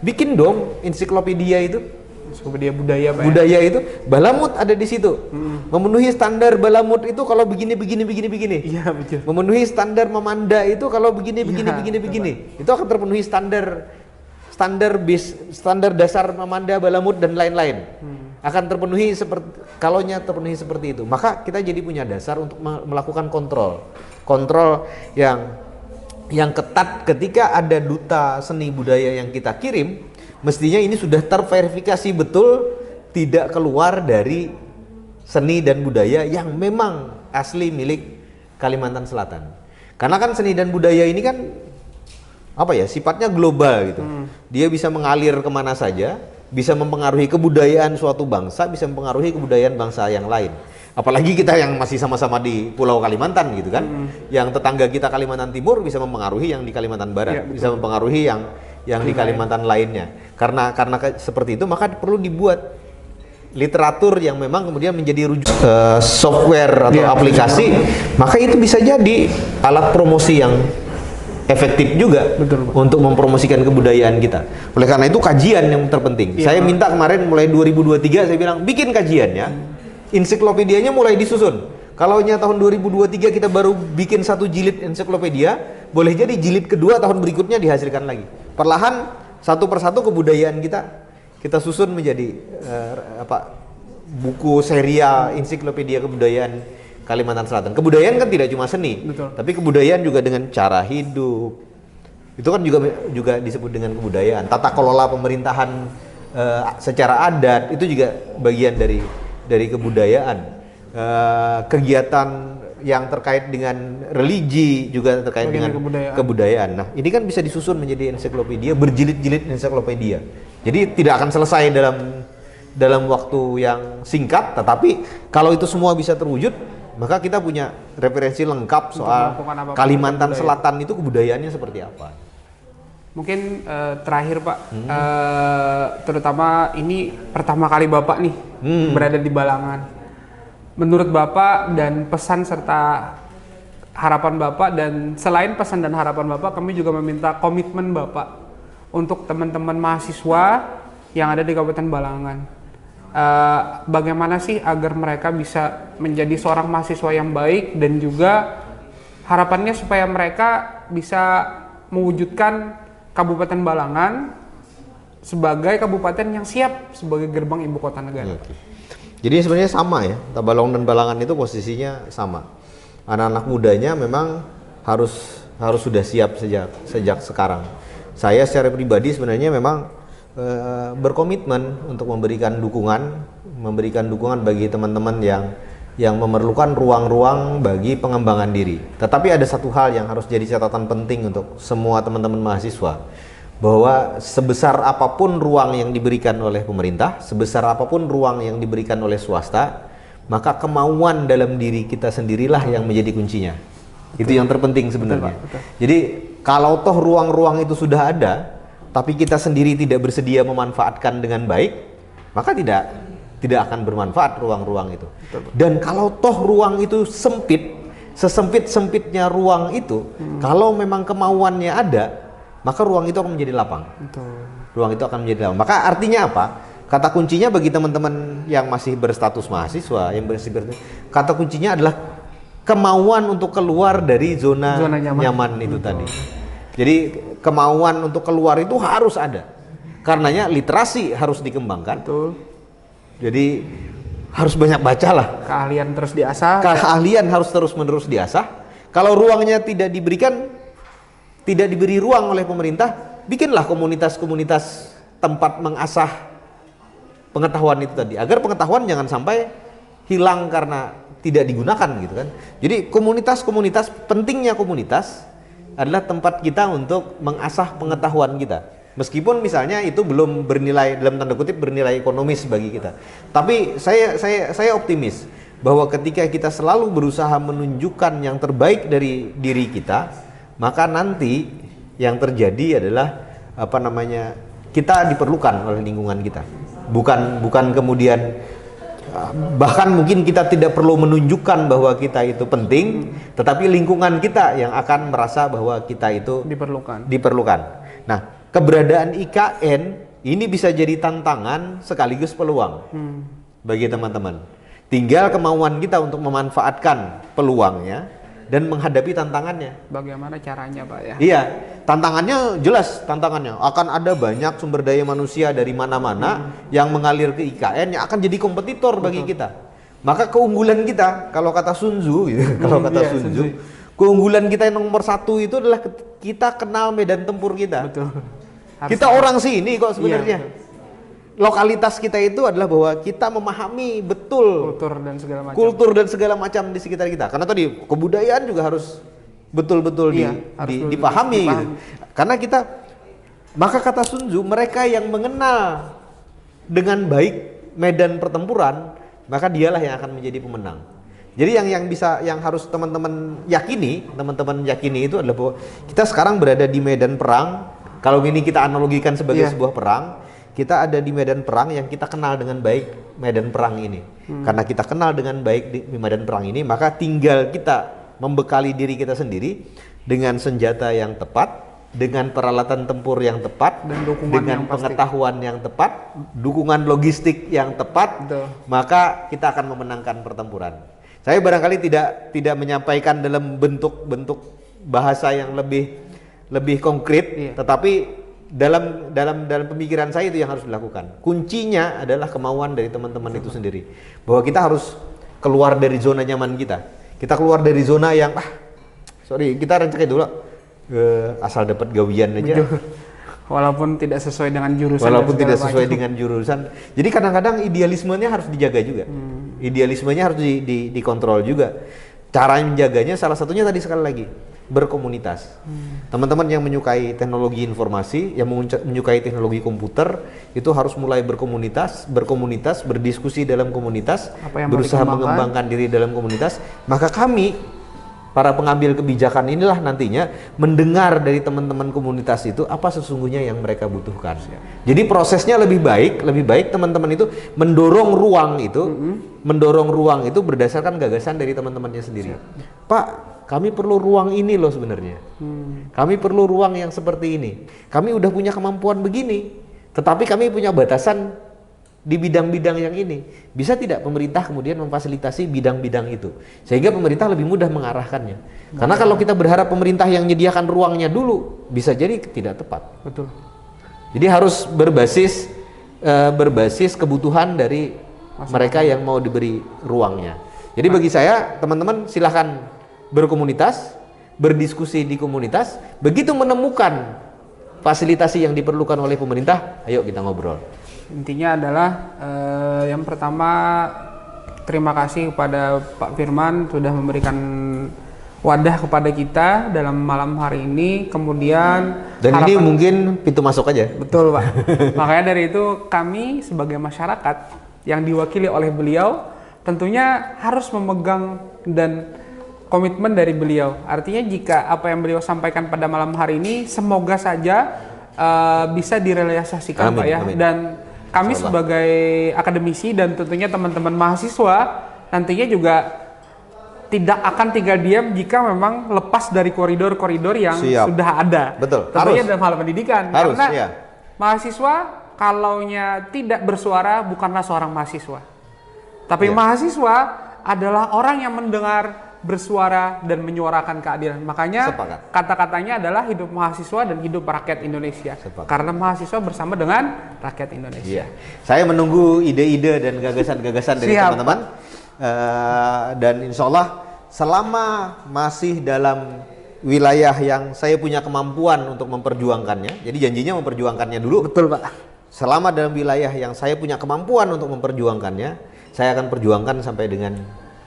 A: bikin dong ensiklopedia itu.
B: Ensiklopedia budaya, Pak.
A: Budaya itu, Balamut ada di situ. Memenuhi standar Balamut itu kalau begini.
B: Iya, betul.
A: Memenuhi standar Memanda itu kalau begini. Itu akan terpenuhi standar standar dasar Mamanda, Balamut dan lain-lain akan terpenuhi terpenuhi seperti itu, maka kita jadi punya dasar untuk melakukan kontrol yang ketat. Ketika ada duta seni budaya yang kita kirim, mestinya ini sudah terverifikasi betul tidak keluar dari seni dan budaya yang memang asli milik Kalimantan Selatan. Karena kan seni dan budaya ini kan sifatnya global gitu. Dia bisa mengalir kemana saja, bisa mempengaruhi kebudayaan suatu bangsa, bisa mempengaruhi kebudayaan bangsa yang lain. Apalagi kita yang masih sama-sama di Pulau Kalimantan gitu kan. Yang tetangga kita Kalimantan Timur bisa mempengaruhi yang di Kalimantan Barat, bisa mempengaruhi yang di Kalimantan lainnya. Karena seperti itu, maka perlu dibuat literatur yang memang kemudian menjadi rujuk software atau aplikasi, maka itu bisa jadi alat promosi yang efektif juga untuk mempromosikan kebudayaan kita. Oleh karena itu kajian yang terpenting. Saya minta kemarin mulai 2023 saya bilang bikin kajiannya, ensiklopedianya mulai disusun. Kalau tahun 2023 kita baru bikin 1 jilid ensiklopedia, boleh jadi jilid kedua tahun berikutnya dihasilkan lagi. Perlahan satu persatu kebudayaan kita susun menjadi buku serial ensiklopedia kebudayaan Kalimantan Selatan. Kebudayaan kan tidak cuma seni, tapi kebudayaan juga dengan cara hidup. Itu kan juga disebut dengan kebudayaan. Tata kelola pemerintahan secara adat itu juga bagian dari kebudayaan. Kegiatan yang terkait dengan religi juga terkait dengan kebudayaan. Nah, ini kan bisa disusun menjadi ensiklopedia, berjilid-jilid ensiklopedia. Jadi tidak akan selesai dalam waktu yang singkat, tetapi kalau itu semua bisa terwujud, maka kita punya referensi lengkap soal Kalimantan Selatan itu kebudayaannya seperti apa.
B: Mungkin terakhir Pak, terutama ini pertama kali Bapak nih berada di Balangan. Menurut Bapak dan pesan serta harapan Bapak, dan selain pesan dan harapan Bapak, kami juga meminta komitmen Bapak untuk teman-teman mahasiswa yang ada di Kabupaten Balangan. Bagaimana sih agar mereka bisa menjadi seorang mahasiswa yang baik, dan juga harapannya supaya mereka bisa mewujudkan Kabupaten Balangan sebagai kabupaten yang siap sebagai gerbang ibu kota negara.
A: Jadi sebenarnya sama ya, Tabalong dan Balangan itu posisinya sama. Anak-anak mudanya memang harus sudah siap sejak sekarang. Saya secara pribadi sebenarnya memang berkomitmen untuk memberikan dukungan bagi teman-teman yang memerlukan ruang-ruang bagi pengembangan diri. Tetapi ada satu hal yang harus jadi catatan penting untuk semua teman-teman mahasiswa, bahwa sebesar apapun ruang yang diberikan oleh pemerintah, sebesar apapun ruang yang diberikan oleh swasta, maka kemauan dalam diri kita sendirilah yang menjadi kuncinya. Itu yang terpenting sebenarnya. Jadi kalau toh ruang-ruang itu sudah ada, tapi kita sendiri tidak bersedia memanfaatkan dengan baik, maka tidak akan bermanfaat ruang-ruang itu. Dan kalau toh ruang itu sempit, sesempit-sempitnya ruang itu, kalau memang kemauannya ada, maka ruang itu akan menjadi lapang. Ruang itu akan menjadi lapang. Maka artinya apa? Kata kuncinya bagi teman-teman yang masih berstatus mahasiswa, kata kuncinya adalah kemauan untuk keluar dari zona nyaman itu tadi. Jadi kemauan untuk keluar itu harus ada. Karenanya literasi harus dikembangkan. Jadi harus banyak baca lah.
B: Keahlian terus diasah.
A: Keahlian harus terus-menerus diasah. Kalau ruangnya tidak diberi ruang oleh pemerintah, bikinlah komunitas-komunitas tempat mengasah pengetahuan itu tadi, agar pengetahuan jangan sampai hilang karena tidak digunakan gitu kan. Jadi komunitas-komunitas, pentingnya komunitas adalah tempat kita untuk mengasah pengetahuan kita. Meskipun misalnya itu belum bernilai, dalam tanda kutip bernilai ekonomis bagi kita. Tapi saya optimis bahwa ketika kita selalu berusaha menunjukkan yang terbaik dari diri kita, maka nanti yang terjadi adalah kita diperlukan oleh lingkungan kita. Bukan kemudian bahkan mungkin kita tidak perlu menunjukkan bahwa kita itu penting, tetapi lingkungan kita yang akan merasa bahwa kita itu diperlukan. Nah, keberadaan IKN ini bisa jadi tantangan sekaligus peluang bagi teman-teman. Tinggal kemauan kita untuk memanfaatkan peluangnya dan menghadapi tantangannya.
B: Bagaimana caranya, Pak ya?
A: Iya, tantangannya jelas, tantangannya akan ada banyak sumber daya manusia dari mana-mana yang mengalir ke IKN yang akan jadi kompetitor bagi kita. Maka keunggulan kita, kalau kata Sun Tzu, gitu, kalau kata
B: iya,
A: Sun
B: Sun
A: Tzu,
B: Tzu.
A: keunggulan kita yang nomor satu itu adalah kita kenal medan tempur kita.
B: Betul.
A: Kita orang sini kok sebenarnya.
B: Iya,
A: Lokalitas kita itu adalah bahwa kita memahami betul
B: kultur dan segala macam.
A: kultur dan segala macam di sekitar kita. Karena tadi kebudayaan juga harus betul-betul
B: Iya, harus betul-betul
A: dipahami gitu.
B: dipahami.
A: Karena kita, maka kata Sun Tzu, mereka yang mengenal dengan baik medan pertempuran, maka dialah yang akan menjadi pemenang. Jadi yang harus teman-teman yakini itu adalah bahwa kita sekarang berada di medan perang. Kalau ini kita analogikan sebagai sebuah perang, kita ada di medan perang yang kita kenal dengan baik medan perang ini. Karena kita kenal dengan baik di medan perang ini, maka tinggal kita membekali diri kita sendiri dengan senjata yang tepat, dengan peralatan tempur yang tepat,
B: dan dukungan
A: dengan
B: yang pasti.
A: pengetahuan yang tepat, dukungan logistik yang tepat,
B: Betul.
A: maka kita akan memenangkan pertempuran. Saya barangkali tidak menyampaikan dalam bentuk bahasa yang lebih konkret, tetapi dalam pemikiran saya itu yang harus dilakukan. Kuncinya adalah kemauan dari teman-teman itu sendiri. Bahwa kita harus keluar dari zona nyaman kita. Kita keluar dari zona yang kita rencanain dulu asal dapat gawian aja.
B: Walaupun tidak sesuai dengan jurusan.
A: Walaupun tidak sesuai dengan jurusan. Jadi kadang-kadang idealismenya harus dijaga juga. Idealismenya harus dikontrol juga. Cara menjaganya salah satunya tadi sekali lagi berkomunitas. Teman-teman yang menyukai teknologi informasi, yang menyukai teknologi komputer, itu harus mulai berkomunitas, berdiskusi dalam komunitas, berusaha mengembangkan diri dalam komunitas. Maka kami, para pengambil kebijakan inilah nantinya mendengar dari teman-teman komunitas itu apa sesungguhnya yang mereka butuhkan. Jadi prosesnya lebih baik teman-teman itu mendorong ruang itu berdasarkan gagasan dari teman-temannya sendiri. Pak, kami perlu ruang ini loh sebenarnya. Kami perlu ruang yang seperti ini. Kami udah punya kemampuan begini, tetapi kami punya batasan di bidang-bidang yang ini. Bisa tidak pemerintah kemudian memfasilitasi bidang-bidang itu, sehingga pemerintah lebih mudah mengarahkannya. Karena kalau kita berharap pemerintah yang menyediakan ruangnya dulu, bisa jadi tidak tepat.
B: Betul.
A: Jadi harus berbasis kebutuhan dari mereka yang mau diberi ruangnya. Jadi bagi saya, teman-teman silahkan berkomunitas, berdiskusi di komunitas. Begitu menemukan fasilitasi yang diperlukan oleh pemerintah, ayo kita ngobrol.
B: Intinya adalah yang pertama, terima kasih kepada Pak Firman sudah memberikan wadah kepada kita dalam malam hari ini. Kemudian
A: dan ini mungkin pintu masuk aja.
B: Betul, Pak. Makanya dari itu kami sebagai masyarakat yang diwakili oleh beliau tentunya harus memegang dan komitmen dari beliau. Artinya jika apa yang beliau sampaikan pada malam hari ini semoga saja bisa direalisasikan, Pak ya. Amin. Dan kami sebagai akademisi dan tentunya teman-teman mahasiswa nantinya juga tidak akan tinggal diam jika memang lepas dari koridor-koridor yang sudah ada.
A: Betul.
B: Tentunya dalam hal pendidikan.
A: Harus,
B: karena mahasiswa kalaunya tidak bersuara bukanlah seorang mahasiswa. Tapi mahasiswa adalah orang yang mendengar, bersuara dan menyuarakan keadilan. Makanya kata-katanya adalah hidup mahasiswa dan hidup rakyat Indonesia. Karena mahasiswa bersama dengan rakyat Indonesia.
A: Saya menunggu ide-ide dan gagasan-gagasan dari teman-teman. Dan insya Allah selama masih dalam wilayah yang saya punya kemampuan untuk memperjuangkannya. Jadi janjinya memperjuangkannya dulu.
B: Betul, Pak.
A: Selama dalam wilayah yang saya punya kemampuan untuk memperjuangkannya, saya akan perjuangkan sampai dengan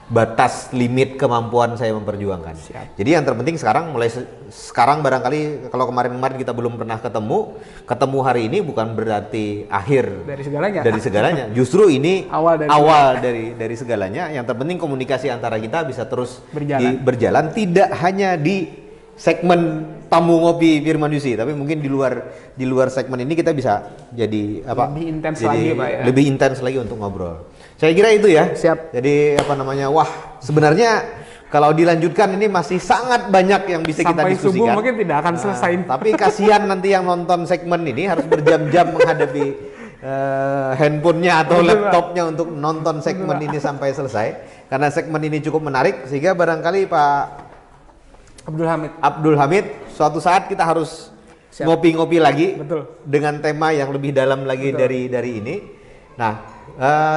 A: batas limit kemampuan saya memperjuangkan. Jadi yang terpenting sekarang, mulai sekarang barangkali kalau kemarin-kemarin kita belum pernah ketemu hari ini bukan berarti akhir dari segalanya. Justru ini awal dari segalanya. Yang terpenting komunikasi antara kita bisa terus berjalan tidak hanya di segmen tamu ngopi Firman Yussi, tapi mungkin di luar segmen ini kita bisa jadi lebih intens lagi untuk ngobrol. Saya kira itu ya.
B: Siap.
A: Jadi sebenarnya kalau dilanjutkan ini masih sangat banyak yang bisa kita diskusikan.
B: Sampai subuh mungkin tidak akan selesai.
A: Tapi kasihan nanti yang nonton segmen ini harus berjam-jam menghadapi handphonenya atau laptopnya untuk nonton segmen ini sampai selesai. Karena segmen ini cukup menarik, sehingga barangkali Pak Abdul Hamid. Suatu saat kita harus ngopi-ngopi lagi.
B: Betul.
A: Dengan tema yang lebih dalam lagi dari ini. Nah,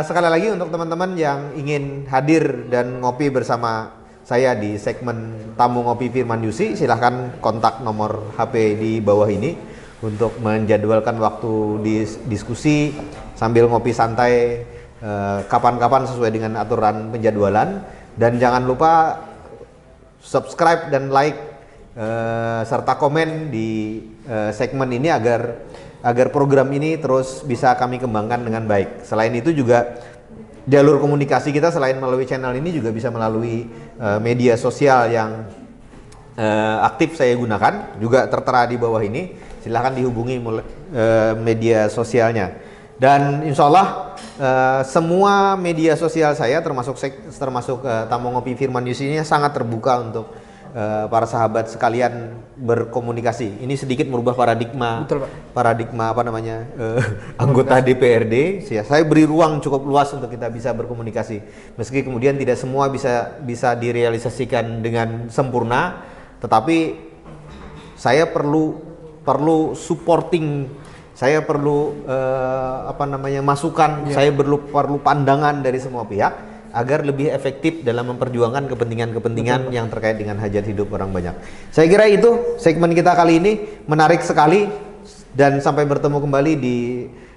A: sekali lagi untuk teman-teman yang ingin hadir dan ngopi bersama saya di segmen Tamu Ngopi Firman Yusi, silahkan kontak nomor HP di bawah ini untuk menjadwalkan waktu diskusi sambil ngopi santai kapan-kapan sesuai dengan aturan penjadwalan. Dan jangan lupa subscribe dan like serta komen di segmen ini agar program ini terus bisa kami kembangkan dengan baik. Selain itu juga jalur komunikasi kita selain melalui channel ini juga bisa melalui media sosial yang aktif saya gunakan, juga tertera di bawah ini. Silahkan dihubungi media sosialnya. Dan insya Allah semua media sosial saya termasuk Tamu Ngopi Firman Yusi ini sangat terbuka untuk para sahabat sekalian berkomunikasi. Ini sedikit merubah paradigma.
B: Betul, Pak.
A: Paradigma anggota DPRD. Saya beri ruang cukup luas untuk kita bisa berkomunikasi. Meski kemudian tidak semua bisa direalisasikan dengan sempurna, tetapi saya perlu supporting, saya perlu masukan, saya perlu pandangan dari semua pihak agar lebih efektif dalam memperjuangkan kepentingan-kepentingan yang terkait dengan hajat hidup orang banyak. Saya kira itu segmen kita kali ini menarik sekali, dan sampai bertemu kembali di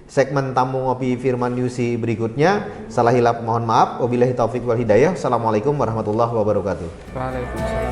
A: segmen Tamu Ngopi Firman Yusi berikutnya. Salah hilap mohon maaf. Wabillahi taufik wal hidayah. Assalamualaikum warahmatullahi wabarakatuh.
B: Waalaikumsalam.